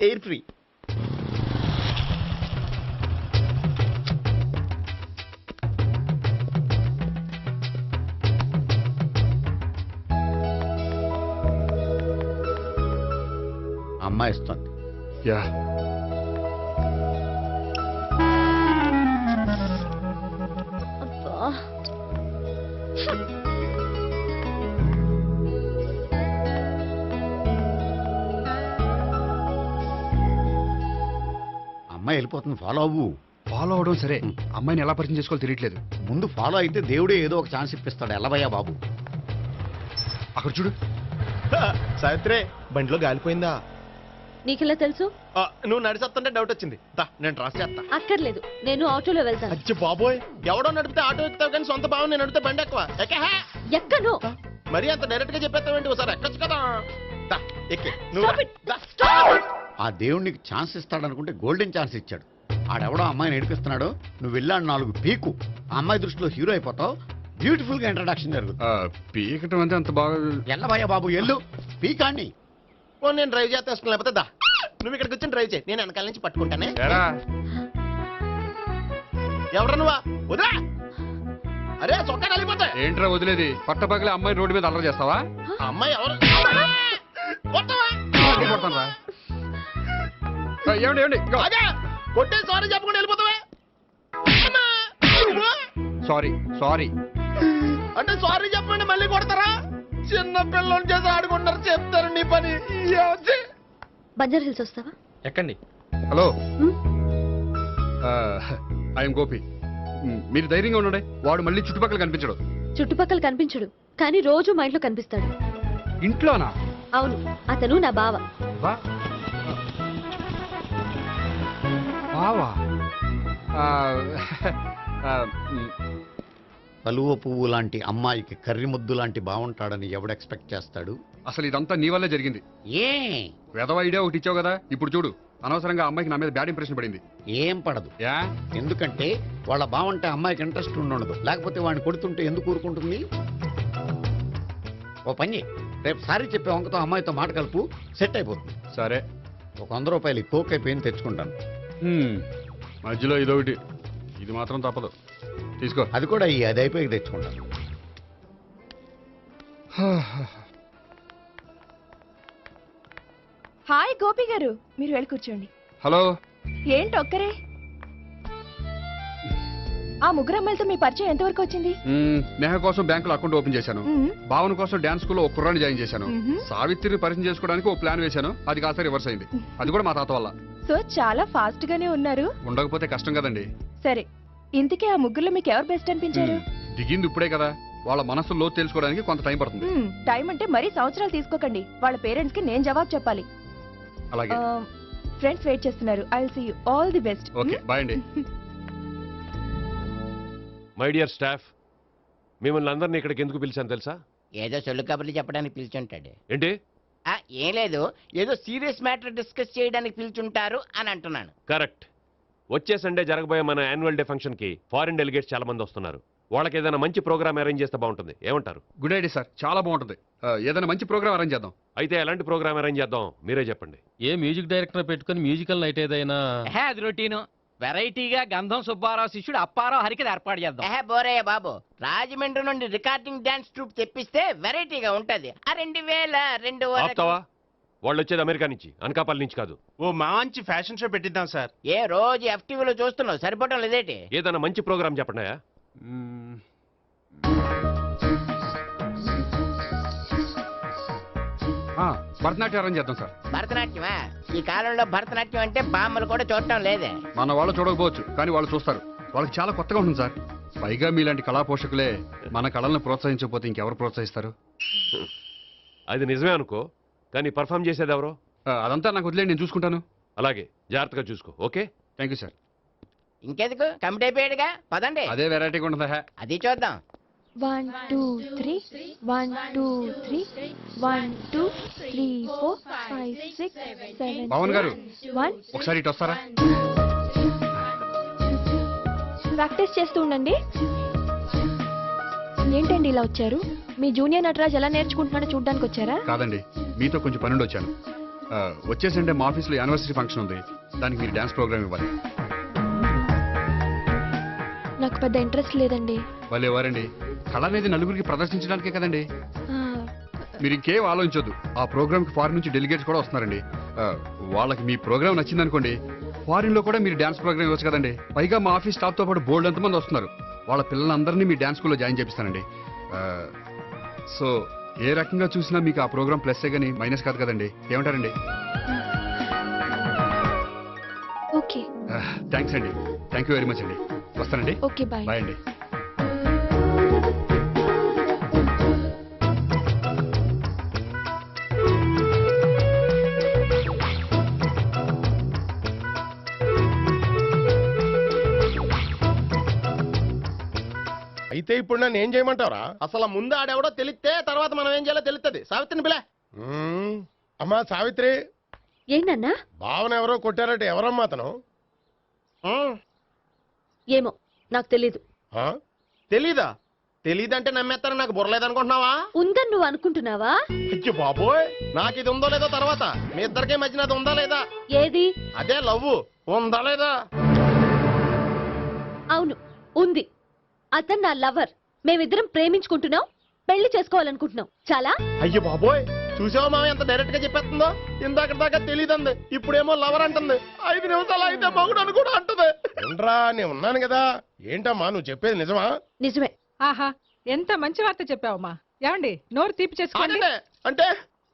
Air free. అమ్మాయి ఇస్తుంది. యా. అమ్మాయి వెళ్ళిపోతుంది, ఫాలో అవ్వు. ఫాలో అవడం సరే, అమ్మాయిని ఎలా పరిచయం చేసుకోవాలో తెలియట్లేదు. ముందు ఫాలో అయితే దేవుడే ఏదో ఒక ఛాన్స్ ఇప్పిస్తాడు. ఎలవయ్యా బాబు. అక్కడ చూడు. సావిత్రి, బండిలో గాలిపోయిందా? నీకెలా తెలుసు? నువ్వు నడిచేస్తుంటే డౌట్ వచ్చింది. నేను ట్రాస్ చేస్తా. అక్కర్లేదు, నేను ఆటోలో వెళ్తాను. అచ్చి బాబోయ్, ఎవడో నడిపితే ఆటో ఎక్కుతావు కానీ సొంత భావం నేను నడిపితే బండి ఎక్కువ. ఎక్కను. మరి అంత డైరెక్ట్ గా చెప్పేస్తావేంటి? ఒకసారి ఎక్కొచ్చు కదా. ఎక్కే నువ్వు. ఆ దేవుడికి ఛాన్స్ ఇస్తాడనుకుంటే గోల్డెన్ ఛాన్స్ ఇచ్చాడు. ఆడెవడో అమ్మాయిని నడిపిస్తున్నాడు, నువ్వు వెళ్ళాడు 4 పీకు. ఆ అమ్మాయి దృష్టిలో హీరో అయిపోతావు. బ్యూటిఫుల్ గా ఇంట్రడక్షన్ జరుగుతుంది. పీకటం అంటే అంత బాగా ఎల్లవయ్యా బాబు, ఎల్లు పీకాన్ని. నేను డ్రైవ్ చేస్తాను, లేకపోతే దా నువ్వు ఇక్కడికి వచ్చి డ్రైవ్ చేయి, నేను వెనకాల నుంచి పట్టుకుంటానే. ఎవరు నువ్వా? వదిలా. అరే చొక్కా కలిపోతా. ఏంట్రా వదిలేది? పట్టపగలే అమ్మాయి రోడ్డు మీద అల్లరి చేస్తావా? అమ్మాయి ఎవరు? కొడతానురా. ఏమండి ఏమండి, కొట్టే సారీ చెప్పకుండా వెళ్ళిపోతావా? సారీ సారీ అంటే సారీ చెప్పండి మళ్ళీ కొడతారా? చిన్న పిల్లలు చేసి ఆడుకుంటారు, చెప్తారు నీ పని. బంజారా హిల్స్ వస్తావా? ఎక్కండి. Hello, I'm Gopi. మీరు ధైర్యంగా ఉండండి, వాడు మళ్ళీ చుట్టుపక్కల కనిపించడు. చుట్టుపక్కల కనిపించడు, కానీ రోజు మా ఇంట్లో కనిపిస్తాడు. ఇంట్లోనా? అవును, అతను నా బావ. బావా? కలువ పువ్వు లాంటి అమ్మాయికి కర్రి ముద్దు లాంటి బాగుంటాడని ఎవడు ఎక్స్పెక్ట్ చేస్తాడు? అసలు ఇదంతా నీ వల్లే జరిగింది. ఏ వెధవ ఐడియా ఒకటి ఇచ్చావు కదా, ఇప్పుడు చూడు. అనవసరంగా అమ్మాయికి నా మీద బ్యాడ్ ఇంప్రెషన్ పడింది. ఏం పడదు. ఎందుకంటే వాళ్ళ బాగుంటే అమ్మాయికి ఇంట్రెస్ట్ ఉండదు. లేకపోతే వాడిని కొడుతుంటే ఎందుకు ఊరుకుంటుంది? ఓ పని, రేపు సారీ చెప్పే వంకతో అమ్మాయితో మాట కలుపు, సెట్ అయిపోతుంది. సరే, ఒక 100 రూపాయలు కోక్ అయిపోయింది తెచ్చుకుంటాను. మధ్యలో ఇదొకటి, ఇది మాత్రం తప్పదు. తీసుకో. అది కూడా అది అయిపోయి తెచ్చుకుంటాను. హాయ్ గోపి గారు, మీరు వెళ్ళి కూర్చోండి. హలో. ఏంటి ఒక్కరే? ఆ ముగ్గురు అమ్మాయిలతో మీ పరిచయం ఎంతవరకు వచ్చింది? నేహ కోసం బ్యాంకులో అకౌంట్ ఓపెన్ చేశాను. భావన కోసం డాన్స్ స్కూల్లో ఒక కుర్రాన్ని జాయిన్ చేశాను. సావిత్రిని పరిచయం చేసుకోవడానికి ఒక ప్లాన్ వేశాను, అది కాస్త రివర్స్ అయింది. అది కూడా మా తాత వల్ల. సో చాలా ఫాస్ట్ గానే ఉన్నారు. ఉండకపోతే కష్టం కదండి. సరే, ఇంతకీ ఆ ముగ్గురులో మీకు ఎవరు బెస్ట్ అనిపించారు? దిగింది ఇప్పుడే కదా, వాళ్ళ మనసు లోతు తెలుసుకోవడానికి కొంత టైం పడుతుంది. టైం అంటే మరీ సంవత్సరాలు తీసుకోకండి. వాళ్ళ పేరెంట్స్ కి నేను జవాబు చెప్పాలి. అలాగే. ఫ్రెండ్స్ వెయిట్ చేస్తున్నారు. I will see you. All the best. Okay, bye అండి. మై డియర్ స్టాఫ్, మిమ్మల్ని అందరినీ ఇక్కడికి ఎందుకు పిలిచాను తెలుసా? ఏదో సొల్లు కబుర్లు చెప్పడానికి పిలిచుంటాడు. ఏంటి ఏం లేదు, ఏదో సీరియస్ మ్యాటర్ డిస్కస్ చేయడానికి పిలుచుంటారు అని అంటున్నాను. కరెక్ట్. వచ్చే సండే జరగబోయే మన యాన్యువల్ డే ఫంక్షన్ కి ఫారిన్ డెలిగేట్స్ చాలా మంది వస్తున్నారు. వాళ్ళకి ఏదైనా మంచి ప్రోగ్రామ్ అరేంజ్ చేస్తే బాగుంటుంది. ఏమంటారు? గుడ్ ఐడియా సార్, చాలా బాగుంటుంది. ఏదైనా మంచి ప్రోగ్రామ్ అరేంజ్ చేద్దాం. అయితే ఎలాంటి ప్రోగ్రామ్ అరేంజ్ చేద్దాం మీరే చెప్పండి. ఏ మ్యూజిక్ డైరెక్టర్ పెట్టుకుని మ్యూజికల్ నైట్ ఏదైనా అది రొటీను. వెరైటీగా గంధం సుబ్బారావు శిష్యుడు అప్పారావు హరికి ఏర్పాటు చేద్దాం. బోరయ్య బాబు, రాజమండ్రి నుండి రికార్డింగ్ డాన్స్ ట్రూప్ తెప్పిస్తే వెరైటీగా ఉంటది. 2000 ఆపుతావా? వాళ్ళు వచ్చేది అమెరికా నుంచి, అనకాపల్లి నుంచి కాదు. ఓ మంచి ఫ్యాషన్ షో పెట్టిద్దాం సార్. ఏ రోజు FTVలో చూస్తున్నావు, సరిపోవటం లేదేటి? ఏదైనా మంచి ప్రోగ్రామ్ చెప్పండి. భరతనాట్యం అరేంజ్ చేద్దాం సార్. భరతనాట్యమా? ఈ కాలంలో భరతనాట్యం అంటే బామ్మలు కూడా చూడటం లేదే. మన వాళ్ళు చూడకపోవచ్చు, కానీ వాళ్ళు చూస్తారు. వాళ్ళకి చాలా కొత్తగా ఉంటుంది సార్. పైగా మీలాంటి కళా పోషకులే మన కళలను ప్రోత్సహించకపోతే ఇంకెవరు ప్రోత్సహిస్తారు? అది నిజమే అనుకో, కానీ పర్ఫామ్ చేసేది ఎవరో? అదంతా నాకు వదిలేండి, నేను చూసుకుంటాను. అలాగే, జాగ్రత్తగా చూసుకో. Okay, thank you sir. ఇంకెందుకు, కమిటీ అయిపోయాడుగా, పదండి. అదే వెరైటీగా ఉంటుందా? అది చూద్దాం. 1 2 3 1 2 3 1 2 3 4 5 6 7 పవన్ గారు 1 ఒకసారి ఇటు వస్తారా? ప్రాక్టీస్ చేస్తూ ఉండండి. ఏంటండి ఇలా వచ్చారు? మీ జూనియర్ నటరాజ్ ఎలా నేర్చుకుంటున్నాడో చూడ్డానికి వచ్చారా? కాదండి, మీతో కొంచెం పనుండి వచ్చాను. వచ్చేసంటే మా ఆఫీస్లో యానివర్సరీ ఫంక్షన్ ఉంది, దానికి మీరు డ్యాన్స్ ప్రోగ్రామ్ ఇవ్వాలి. నాకు పెద్ద ఇంట్రెస్ట్ లేదండి. వాళ్ళు ఎవరండి? కళ అనేది నలుగురికి ప్రదర్శించడానికే కదండి. మీరు ఇంకేం ఆలోచించొద్దు. ఆ ప్రోగ్రామ్కి ఫారిన్ నుంచి డెలిగేట్స్ కూడా వస్తున్నారండి. వాళ్ళకి మీ ప్రోగ్రామ్ నచ్చిందనుకోండి, ఫారిన్ లో కూడా మీరు డాన్స్ ప్రోగ్రామ్ ఇవ్వచ్చు కదండి. పైగా మా ఆఫీస్ స్టాఫ్ తో పాటు బోల్డ్ ఎంతమంది వస్తున్నారు. వాళ్ళ పిల్లలందరినీ మీ డాన్స్ స్కూల్లో జాయిన్ చేపిస్తానండి. సో ఏ రకంగా చూసినా మీకు ఆ ప్రోగ్రామ్ ప్లస్సే గానీ మైనస్ కాదు కదండి. ఏమంటారండి? ఓకే, థ్యాంక్స్ అండి. థ్యాంక్ యూ వెరీ మచ్ అండి. వస్తానండి. Okay, bye. బాయ్ అండి. అయితే ఇప్పుడు నన్ను ఏం చేయమంటావరా? అసలు ముందు ఆడెవడో తెలిస్తే తర్వాత మనం ఏం చేయాలో తెలుస్తుంది. సావిత్రిని పిల్ల. అమ్మా సావిత్రి, ఏంటన్నా? భావన ఎవరో కొట్టారట. ఎవరమ్మా అతను? ఏమో నాకు తెలీదు. తెలీదా? తెలీదంటే నమ్మేస్తారని నాకు బుర్రలేదనుకుంటున్నావా? ఉందని నువ్వు అనుకుంటున్నావా? అయ్యో బాబోయ్, నాకు ఇది ఉందో లేదో తర్వాత. మీ ఇద్దరికే మధ్యన అది ఉందా లేదా? ఏది? అదే లవ్ ఉందా లేదా? అవును, ఉంది. అతను నా లవర్. మేమిద్దరం ప్రేమించుకుంటున్నాం, పెళ్లి చేసుకోవాలనుకుంటున్నాం. చాలా. అయ్యో బాబోయ్, చూసావా మామ ఎంత డైరెక్ట్ గా చెప్పేస్తుందో? ఇందాక దాకా తెలియదండి, ఇప్పుడేమో లవర్ అంటుంది. 5 నిమిషాలు అయితే మగుడు అని కూడా అంటుంది. ఏంట్రా, నేను ఉన్నాను కదా. ఏంటమ్మా నువ్వు చెప్పేది నిజమా? నిజమే. ఆహా, ఎంత మంచి వార్త చెప్పావమ్మా. ఏమండి, నోరు తీపి చేసుకోండి. అంటే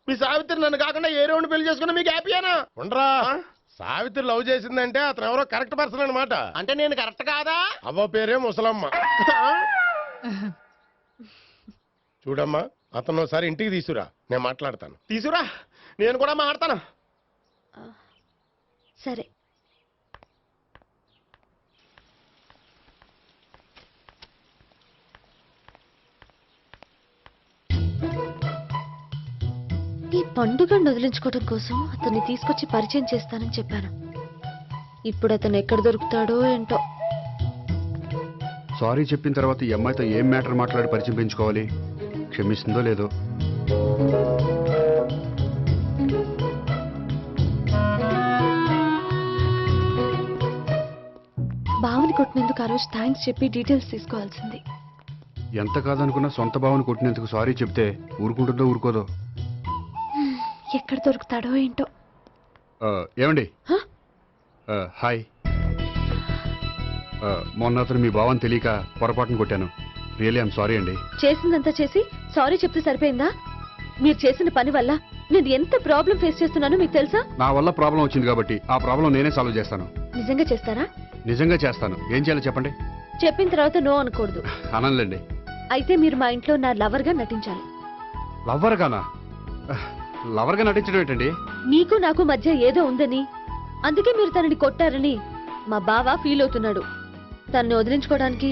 మీ సావిత్రి నన్ను కాకుండా ఏ రౌండ్ పెళ్లి చేసుకున్నా మీకు హ్యాపీయేనా? ఉండరా, సావిత్రి లవ్ చేసిందంటే అతను ఎవరో కరెక్ట్ పర్సన్ అనమాట. అంటే నేను కరెక్ట్ కాదా? అవ్వ పేరే ముసలమ్మ. చూడమ్మా, అతను ఒకసారి ఇంటికి తీసుకురా, నేను మాట్లాడతాను. తీసురా, నేను కూడా మాట్లాడతాను. సరే. ఈ పండుగను వదిలించుకోవడం కోసం అతన్ని తీసుకొచ్చి పరిచయం చేస్తానని చెప్పాను. ఇప్పుడు అతను ఎక్కడ దొరుకుతాడో ఏంటో. సారీ చెప్పిన తర్వాత ఈ అమ్మాయితో ఏం మ్యాటర్ మాట్లాడి పరిచయం పెంచుకోవాలి? క్షమిస్తుందో లేదో. భావని కొట్టినందుకు ఆ రోజు థ్యాంక్స్ చెప్పి డీటెయిల్స్ తీసుకోవాల్సింది. ఎంత కాదనుకున్నా సొంత భావన కొట్టినందుకు సారీ చెప్తే ఊరుకుంటుందో ఊరుకోదో. ఎక్కడ దొరుకుతాడో ఏంటో. ఏమండి? హాయ్. మొన్న అతను మీ భావన తెలియక పొరపాటును కొట్టాను. రియల్లీ ఐఎమ్ సారీ అండి. చేసిందంతా చేసి సారీ చెప్తే సరిపోయిందా? మీరు చేసిన పని వల్ల నేను ఎంత ప్రాబ్లం ఫేస్ చేస్తున్నానో మీకు తెలుసా? నా వల్ల ప్రాబ్లం వచ్చింది కాబట్టి ఆ ప్రాబ్లం నేనే సాల్వ్ చేస్తాను. నిజంగా చేస్తారా? నిజంగా చేస్తాను. ఏం చేయాలో చెప్పండి. చెప్పిన తర్వాత నో అనకూడదు. అనండి. అయితే మీరు మా ఇంట్లో నా లవర్ గా నటించాలి. లవర్ గానా? లవర్ గా నటించడం ఏంటండి? నీకు నాకు మధ్య ఏదో ఉందని, అందుకే మీరు తనని కొట్టారని మా బావ ఫీల్ అవుతున్నాడు. తనని వదిలించుకోవడానికి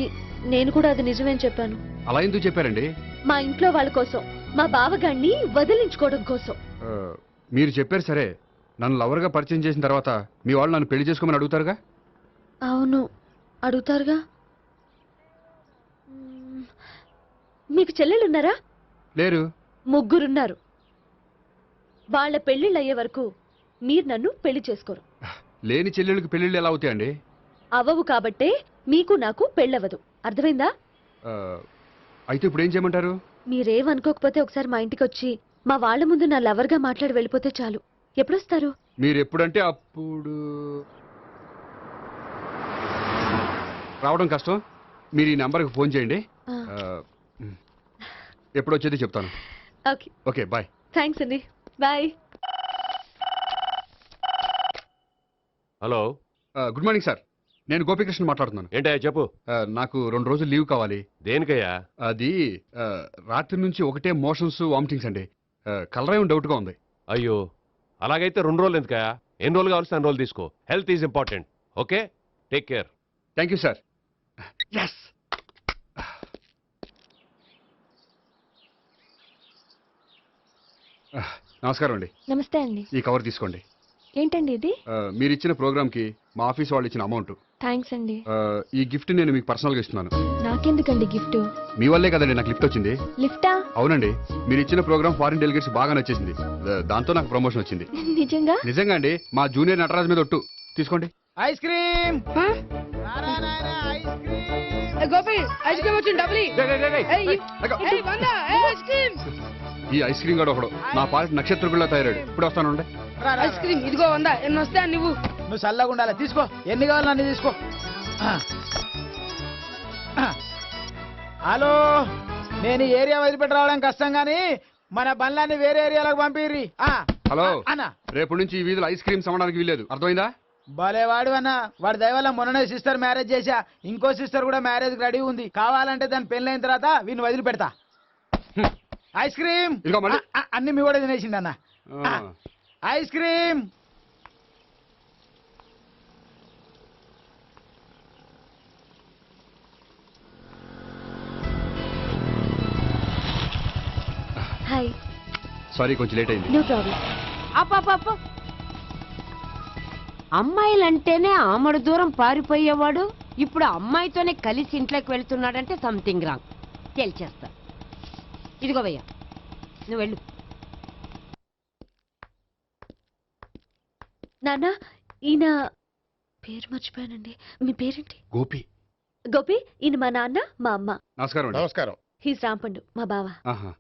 నేను కూడా అది నిజమేని చెప్పాను. అలా ఎందుకు చెప్పారండి? మా ఇంట్లో వాళ్ళ కోసం, మా బావగాన్ని వదిలించుకోవడం కోసం. మీరు చెప్పారు సరే, నన్ను లవర్గా పరిచయం చేసిన తర్వాత మీ వాళ్ళు నన్ను పెళ్లి చేసుకోమని అడుగుతారుగా? అవును, అడుగుతారుగా. మీకు చెల్లెలున్నారా? లేరు. ముగ్గురున్నారు. వాళ్ళ పెళ్ళిళ్ళు అయ్యే వరకు మీరు నన్ను పెళ్లి చేసుకోరు. లేని చెల్లెళ్ళకి పెళ్ళిళ్ళు ఎలా అవుతాయండి? అవ్వవు కాబట్టే మీకు నాకు పెళ్ళవదు. అర్థమైందా? ఆ, అయితే ఇప్పుడు ఏం చేయమంటారు? మీరేమనుకోకపోతే ఒకసారి మా ఇంటికి వచ్చి మా వాళ్ళ ముందు నా లవర్గా మాట్లాడి వెళ్ళిపోతే చాలు. ఎప్పుడొస్తారు? మీరు ఎప్పుడంటే అప్పుడు. రావడం కష్టం. మీరు ఈ నెంబర్కి ఫోన్ చేయండి. ఆ. ఎప్పుడు వచ్చేది చెప్తాను. ఓకే. Okay, bye. థ్యాంక్స్ అండి. Bye. Hello, good morning sir. నేను గోపికృష్ణ మాట్లాడుతున్నాను. ఏంటయ్యా చెప్పు. నాకు 2 రోజులు లీవ్ కావాలి. దేనికయ్యా? అది రాత్రి నుంచి ఒకటే మోషన్స్, వామిటింగ్స్ అండి. కలరేం డౌట్గా ఉంది. అయ్యో, అలాగైతే 2 రోజులు ఎందుకయ్యా? ఎన్ని రోజులు కావాల్సిన 2 రోజులు తీసుకో. Health is important. Okay, take care. Thank you sir. Yes. నమస్కారం అండి. నమస్తే అండి. ఈ కవర్ తీసుకోండి. ఏంటండి ఇది? మీరు ఇచ్చిన ప్రోగ్రామ్కి మా ఆఫీస్ వాళ్ళు ఇచ్చిన అమౌంట్. థ్యాంక్స్ అండి. ఈ గిఫ్ట్ నేను మీకు పర్సనల్గా ఇస్తున్నాను. నాకెందుకండి గిఫ్ట్? మీ వల్లే కదండి నాకు లిఫ్ట్ వచ్చింది. లిఫ్టా? అవునండి, మీరు ఇచ్చిన ప్రోగ్రామ్ ఫారిన్ డెలిగేట్స్ బాగా నచ్చేసింది. దాంతో నాకు ప్రమోషన్ వచ్చింది. నిజంగా? నిజంగా అండి. మా జూనియర్ నటరాజ్ మీద ఒట్టు. తీసుకోండి. Ice cream. Gopi ice cream వచ్చింది. డబ్బులు ఐస్ క్రీమ్. ఈ ఐస్ క్రీమ్ గడ ఒకడు నా పాలిట నక్షత్రకుల్లా తయారాడు. ఇప్పుడు వస్తాను. ఐస్ క్రీమ్ ఇదిగో 100. ఎన్ని వస్తాయి నువ్వు? నువ్వు చల్లగా ఉండాలి. తీసుకో, ఎన్ని కావాలి అన్ని తీసుకో. హలో, నేను ఈ ఏరియా వదిలిపెట్టి రావడం కష్టం గానీ మన బండ్లన్నీ వేరే ఏరియాలకు పంపిర్రి. హలో అన్న, రేపు నుంచి ఈ వీధిలో ఐస్ క్రీమ్స్ అమ్మడానికి వీల్లేదు. అర్థమైందా? భలేవాడు అన్న. వాడి దయ వల్ల మొన్ననే సిస్టర్ మ్యారేజ్ చేశా. ఇంకో సిస్టర్ కూడా మ్యారేజ్ రెడీ ఉంది. కావాలంటే దాని పెళ్ళైన తర్వాత వీడిని వదిలిపెడతా. ఐస్ క్రీమ్ ఇదిగో మళ్ళీ. అన్ని మీ కూడా తినేసిండి అన్న. Ice cream. హాయ్. సారీ, కొంచెం లేట్ అయింది. No problem. అప్ప అమ్మాయిలంటేనే ఆమడు దూరం పారిపోయేవాడు ఇప్పుడు అమ్మాయితోనే కలిసి ఇంట్లోకి వెళ్తున్నాడంటే సంథింగ్ రాంగ్. తేల్చేస్తా. ఇదిగో భయ్యా, నువ్వు వెళ్ళు. నాన్న, ఈయన పేరు మర్చిపోయానండి. మీ పేరేంటి? గోపి. గోపి, ఈయన మా నాన్న, మా అమ్మ. నమస్కారం అండి. నమస్కారం. హీస్ రాంపండు, మా బావ. ఆహా.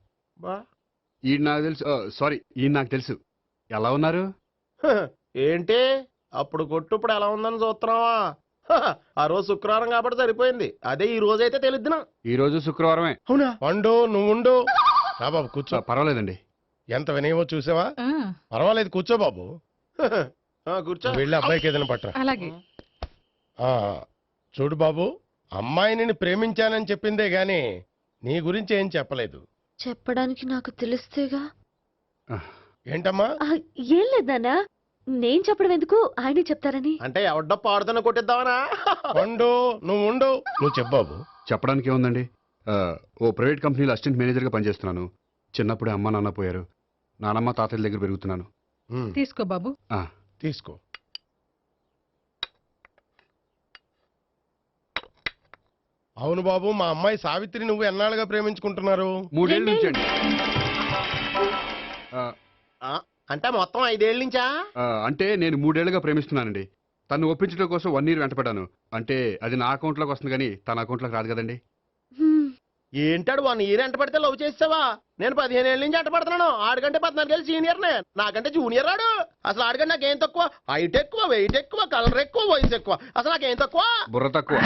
ఈయన నాకు తెలుసు. సారీ, ఈయన నాకు తెలుసు. ఎలా ఉన్నారు? ఏంటి అప్పుడు కొట్టు ఇప్పుడు ఎలా ఉందని చూస్తున్నావా? ఆ రోజు శుక్రవారం కాబట్టి సరిపోయింది. అదే ఈ రోజు అయితే తెలిద్దునా. ఈ రోజు శుక్రవారమే. అవునా? పండు నువ్వు ఉండు. రా బాబు కూర్చో. పర్వాలేదండి. ఎంత వినయమో చూసావా? పర్వాలేదు, కూర్చో బాబు. కూర్చో. వెళ్ళి అబ్బాయికి ఏదైనా పట్ట. అలాగే. చూడు బాబు, అమ్మాయిని ప్రేమించానని చెప్పిందే గాని నీ గురించి ఏం చెప్పలేదు. చెప్పడానికి నాకు తెలిస్తేగా. ఏంటమ్మా? ఏం లేదు నాన్న, నేను చెప్పడం ఎందుకు, ఆయనే చెప్తారని. అంటే ఎవడ్డో పాడుతున్న కొట్టిద్దామనా? పండు నువ్వు ఉండు. నువ్వు చెప్పు బాబు. చెప్పడానికి ఏముందండి, ఓ ప్రైవేట్ కంపెనీలో అసిస్టెంట్ మేనేజర్గా పనిచేస్తున్నాను. చిన్నప్పుడే అమ్మ నాన్న పోయారు. నానమ్మ తాతయ్య దగ్గర పెరుగుతున్నాను. తీసుకో బాబు. తీసుకో. అవును బాబు, మా అమ్మాయి సావిత్రి నువ్వు ఎన్నాళ్ళుగా ప్రేమించుకుంటున్నారు? 3 ఏళ్ళ నుంచి అండి. అంటే మొత్తం 5 ఏళ్ళ నుంచా? అంటే నేను 3 ఏళ్ళుగా ప్రేమిస్తున్నానండి. తను ఒప్పించడం కోసం 1 year వెంటపడ్డాను. అంటే అది నా అకౌంట్లోకి వస్తుంది కానీ తన అకౌంట్లోకి రాదు కదండి. ఏంటాడు 1 year ఎంట పడితే లవ్ చేసావా? నేను 15 ఏళ్ళ నుంచి ఎంట పడుతున్నాను. ఆడికంటే 14 ఏళ్ళు సీనియర్నే. నాకంటే జూనియర్ రాడు. అసలు ఆడికంటే నాకేం తక్కువ? హైట్ ఎక్కువ, వెయిట్ ఎక్కువ, కలర్ ఎక్కువ, వయసు ఎక్కువ. అసలు నాకేం తక్కువ? బుర్ర తక్కువ.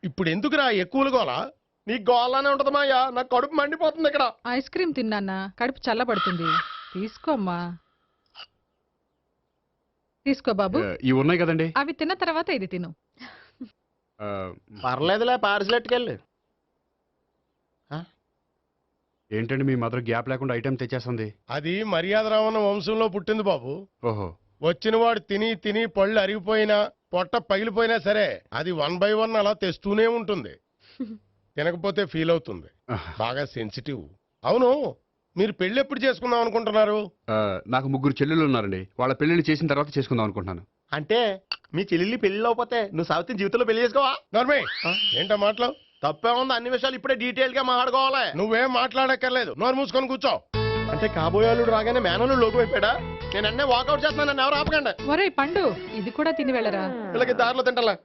ఇప్పుడు ఎందుకురా ఎక్కువలు గోలా? నీకు గోళ్ళనే ఉంటది మాయా. నాకు కడుపు మండిపోతుంది ఇక్కడ. ఐస్ క్రీమ్ తిన్నా, కడుపు చల్లబడుతుంది. తీసుకోమ్మా. తీసుకో బాబు. ఇవి ఉన్నాయి కదండి. అవి తిన్న తర్వాత ఇది తిను. పర్లేదులే, పార్సిల్ ఎట్టుకెళ్ళి. ఏంటండి మీ మదర్ గ్యాప్ లేకుండా ఐటెం తెచ్చేస్తుంది? అది మర్యాద రావణ వంశంలో పుట్టింది బాబు. ఓహో. వచ్చిన వాడు తిని తిని పళ్ళు అరిగిపోయినా పొట్ట పగిలిపోయినా సరే అది 1 by 1 అలా తెస్తూనే ఉంటుంది. తినకపోతే ఫీల్ అవుతుంది. బాగా సెన్సిటివ్. అవును, మీరు పెళ్లి ఎప్పుడు చేసుకుందాం అనుకుంటున్నారు? నాకు 3 చెల్లెలు ఉన్నారండి. వాళ్ళ పెళ్లిళ్ళు చేసిన తర్వాత చేసుకుందాం అనుకుంటున్నాను. అంటే మీ చెల్లెల్ని పెళ్లి లేకపోతే నువ్వు సావిత్రి జీవితంలో పెళ్లి చేసుకోవా? నర్మే ఏంటో మాటలు? తప్పే ఉంది, అన్ని విషయాలు ఇప్పుడే డీటెయిల్ గా మాట్లాడుకోవాలి. నువ్వేం మాట్లాడక్కర్లేదు, నోరు మూసుకొని కూర్చో. అంటే కాబోయేవాళ్ళు రాగానే మేనలు లోకి అయిపోయాడా? నేను అన్నీ వాకౌట్ చేస్తున్నాను, నన్ను ఎవరు ఆపకండి. ఒరే పండు, ఇది కూడా తిని వెళ్ళరా. వీళ్ళకి దారిలో తింటలే.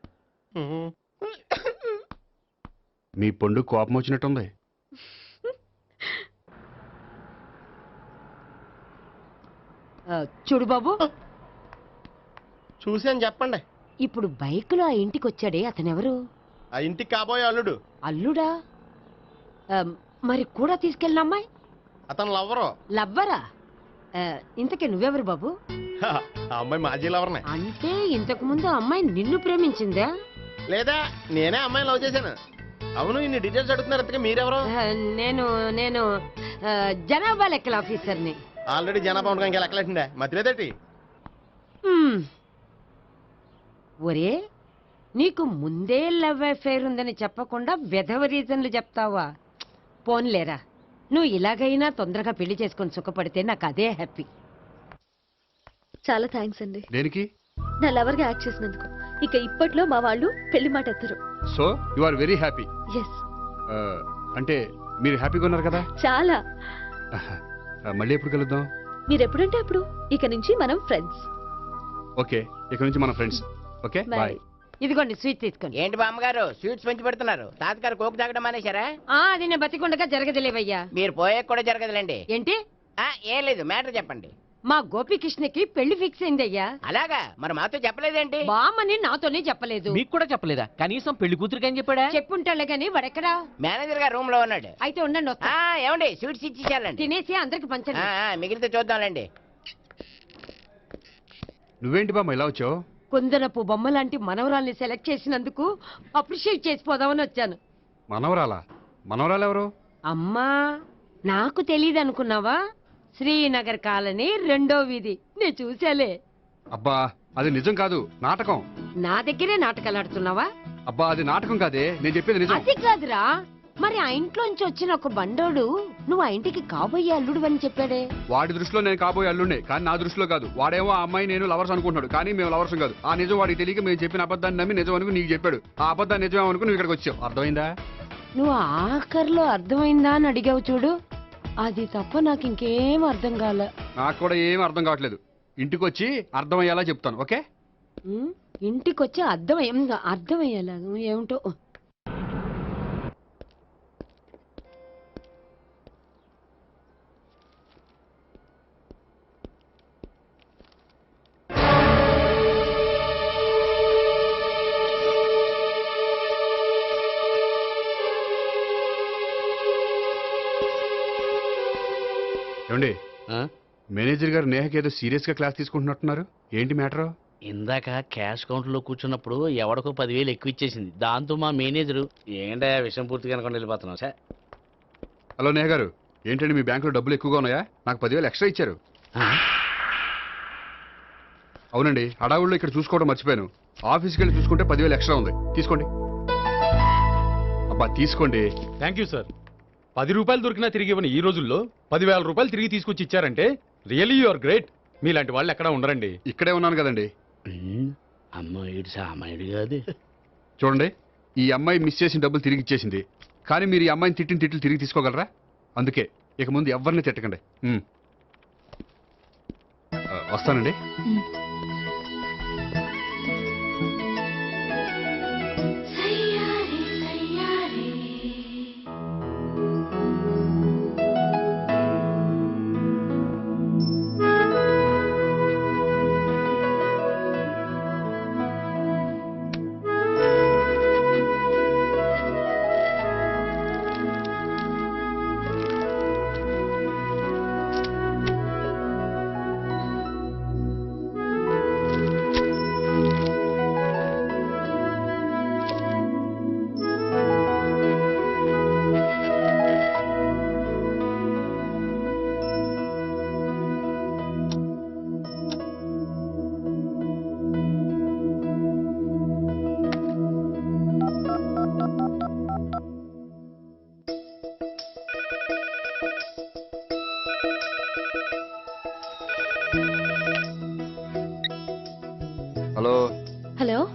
మీ పండు కోపం వచ్చినట్టుంది. చూడు బాబు, చూసి అని చెప్పండి. ఇప్పుడు బైక్ లో ఆ ఇంటికి వచ్చాడే అతనెవరు? ఆ ఇంటికి కాబోయే అల్లుడు. అల్లుడా? మరి కూడా తీసుకెళ్ళిన అమ్మాయి? అతను లవ్వరు. లవ్వరా? ఇంతకీ నువ్వెవరు బాబు? ఆ అమ్మాయి మాజీ లవర్నే. అంటే ఇంతకు ముందు అమ్మాయి నిన్ను ప్రేమించిందా? లేదా నేనే అమ్మాయిని లవ్ చేశాను. అవును, ఇన్ని డీటెయిల్స్ అడుగుతున్నారు. ఇంతకీ మీరెవరు? నేను నేను జనాభా లెక్కల ఆఫీసర్ని. ఆల్రెడీ జనాభా ఉండగా ఇంకా లెక్కలేటండే మధ్యలేదేటి? ఒరే, నీకు ముందే లవ్ అఫైర్ ఉందని చెప్పకుండా వెధవ రీజన్లు చెప్తావా? పోన్లేరా, నువ్వు ఇలాగైనా తొందరగా పెళ్లి చేసుకొని సుఖపడితే నాకు అదే హ్యాపీ. చాలా థ్యాంక్స్ అండి. దేనికి? నా లవర్ గా యాక్ట్ చేసినందుకు. ఇక ఇప్పట్లో మా వాళ్ళు పెళ్లి మాట ఎత్తరు. So you are very happy. Yes. అంటే మీరు హ్యాపీగా ఉన్నారు కదా? చాలా. మళ్ళీ ఎప్పుడు కలుద్దాం? మీరు ఎప్పుడంటే అప్పుడు. ఇక నుంచి మనం ఫ్రెండ్స్. ఓకే, ఇక నుంచి మన ఫ్రెండ్స్. Okay, bye. ఇదిగోండి స్వీట్ తీసుకోండి. ఏంటి బామ్మగారు స్వీట్స్ పంచి పెడుతున్నారు? తాతగారు కోక్ తాగడం మానేశారా? అది నేను బతికుండగా జరగదులేవయ్యా. మీరు పోయే కూడా జరగదులేండి. ఏంటి? ఏం లేదు, మ్యాటర్ చెప్పండి. మా గోపికృష్ణకి పెళ్లి ఫిక్స్ అయిందయ్యా. అలాగా? మరి మాతో చెప్పలేదేంటి? బామ్మని నాతోనే చెప్పలేదు. మీకు కూడా చెప్పలేదా? కనీసం పెళ్లి కూతురికి అని చెప్పాడా? చెప్పుంటాలే గాని వాడెక్కడా? మేనేజర్ గారు రూమ్ లో ఉన్నాడు. అయితే ఉండండి, వస్తా. ఏమండి స్వీట్స్ ఇచ్చేసాలండి. తినేసి అందరికి పంచండి. మిగిలితే చూద్దాంలేండి. నువ్వేంటి బామ్మ ఇలా వచ్చావు? కుందనపు బొమ్మ లాంటి మనవరాల్ని సెలెక్ట్ చేసినందుకు అప్రిషియేట్ చేసిపోదామని వచ్చాను. మనవరాలా? మనవరాలు ఎవరు? అమ్మా, నాకు తెలియదు అనుకున్నావా? శ్రీనగర్ కాలనీ 2వ వీధి. నేను చూసాలే. అబ్బా, అది నిజం కాదు, నాటకం. నా దగ్గరే నాటకాలు ఆడుతున్నావా? అబ్బా, అది నాటకం కాదే, నేను చెప్పేది నిజం. అది కాదురా, మరి ఆ ఇంట్లోంచి వచ్చిన ఒక బండోడు నువ్వు ఆ ఇంటికి కాబోయే అల్లుడు అని చెప్పాడే. వాడి దృష్టిలో నేను కాబోయే అల్లుడే, కానీ నా దృష్టిలో కాదు. వాడేమో ఆ అమ్మాయి నేను లవర్స్ అనుకుంటున్నాడు, కానీ మేము లవర్స్ కాదు. ఆ నిజం వాడికి తెలియక మేము చెప్పిన అబద్ధాన్ని నమ్మి నిజం అనుకుని నీకు చెప్పాడు. ఆ అబద్ధాన్ని నిజం అనుకుని నువ్వు ఇక్కడికి వచ్చావు. అర్థమైందా? నువ్వు ఆఖర్లో అర్థమైందా అని అడిగావు చూడు, అది తప్ప నాకు ఇంకేం అర్థం కాల. నాకు కూడా ఏం అర్థం కావట్లేదు. ఇంటికి వచ్చి అర్థమయ్యేలా చెప్తాను, ఓకే? ఇంటికొచ్చి అర్థమయ్యేలా ఏమిటో. ఏమండి, మేనేజర్ గారు నేహకి ఏదో సీరియస్ గా క్లాస్ తీసుకుంటున్నట్టున్నారు. ఏంటి మ్యాటర్? ఇందాక క్యాష్ కౌంటర్ లో కూర్చున్నప్పుడు ఎవడికో 10,000 ఎక్కువ ఇచ్చేసింది. దాంతో మా మేనేజరు ఏంటా విషయం పూర్తిగా అనుకోండి వెళ్ళిపోతున్నాం సార్. హలో నేహ గారు, ఏంటండి మీ బ్యాంకులో డబ్బులు ఎక్కువగా ఉన్నాయా? నాకు 10,000 ఎక్స్ట్రా ఇచ్చారు. అవునండి, హడావుల్లో ఇక్కడ చూసుకోవడం మర్చిపోయాను. ఆఫీస్కి వెళ్ళి చూసుకుంటే 10,000 ఎక్స్ట్రా ఉంది. తీసుకోండి. అబ్బా తీసుకోండి. Thank you sir. 10 రూపాయలు దొరికినా తిరిగి ఇవ్వని ఈ రోజుల్లో 10,000 రూపాయలు తిరిగి తీసుకొచ్చి ఇచ్చారంటే రియలీ యు ఆర్ గ్రేట్. మీలాంటి వాళ్ళు ఎక్కడా ఉండరండి. ఇక్కడే ఉన్నాను కదండి. అమ్మాయిడు సామాయుడు కాదు. చూడండి, ఈ అమ్మాయి మిస్ చేసిన డబ్బులు తిరిగి ఇచ్చేసింది, కానీ మీరు ఈ అమ్మాయిని తిట్టిన తిట్లు తిరిగి తీసుకోగలరా? అందుకే ఇక ముందు ఎవరిని తిట్టకండి. వస్తానండి. హలో. హలో,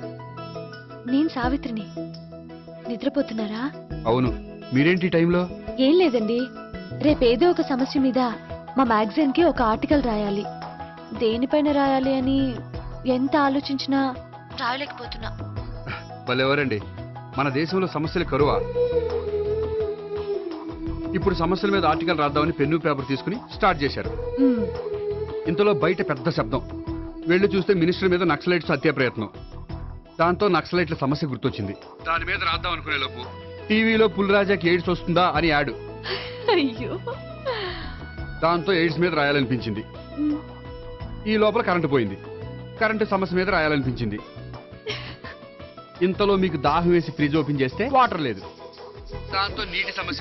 నేను సావిత్రిని. నిద్రపోతున్నారా? అవును. మీరేంటి ఈ టైంలో? ఏం లేదండి, రేపేదో ఒక సమస్య మీద మా మ్యాగజైన్ కి ఒక ఆర్టికల్ రాయాలి. దేనిపైన రాయాలి అని ఎంత ఆలోచించినా రాయలేకపోతున్నా. వాళ్ళెవరండి? మన దేశంలో సమస్యలు కరువా? ఇప్పుడు సమస్యల మీద ఆర్టికల్ రాద్దామని పెన్ను పేపర్ తీసుకుని స్టార్ట్ చేశారు. మ్మ్. ఇంతలో బయట పెద్ద శబ్దం. వెళ్ళి చూస్తే మినిస్టర్ మీద నక్సలైట్స్ హత్య ప్రయత్నం. దాంతో నక్సలైట్ల సమస్య గుర్తొచ్చింది. దాని మీద రాద్దాం అనుకునే లోపు టీవీలో పుల్రాజాకి ఎయిడ్స్ వస్తుందా అని యాడ్. అయ్యో. దాంతో ఎయిడ్స్ మీద రాయాలనిపించింది. మ్మ్. ఈ లోపల కరెంటు పోయింది. కరెంటు సమస్య మీద రాయాలనిపించింది. ఇంతలో మీకు దాహం వేసి ఫ్రిడ్జ్ ఓపెన్ చేస్తే వాటర్ లేదు. దాంతో నీటి సమస్య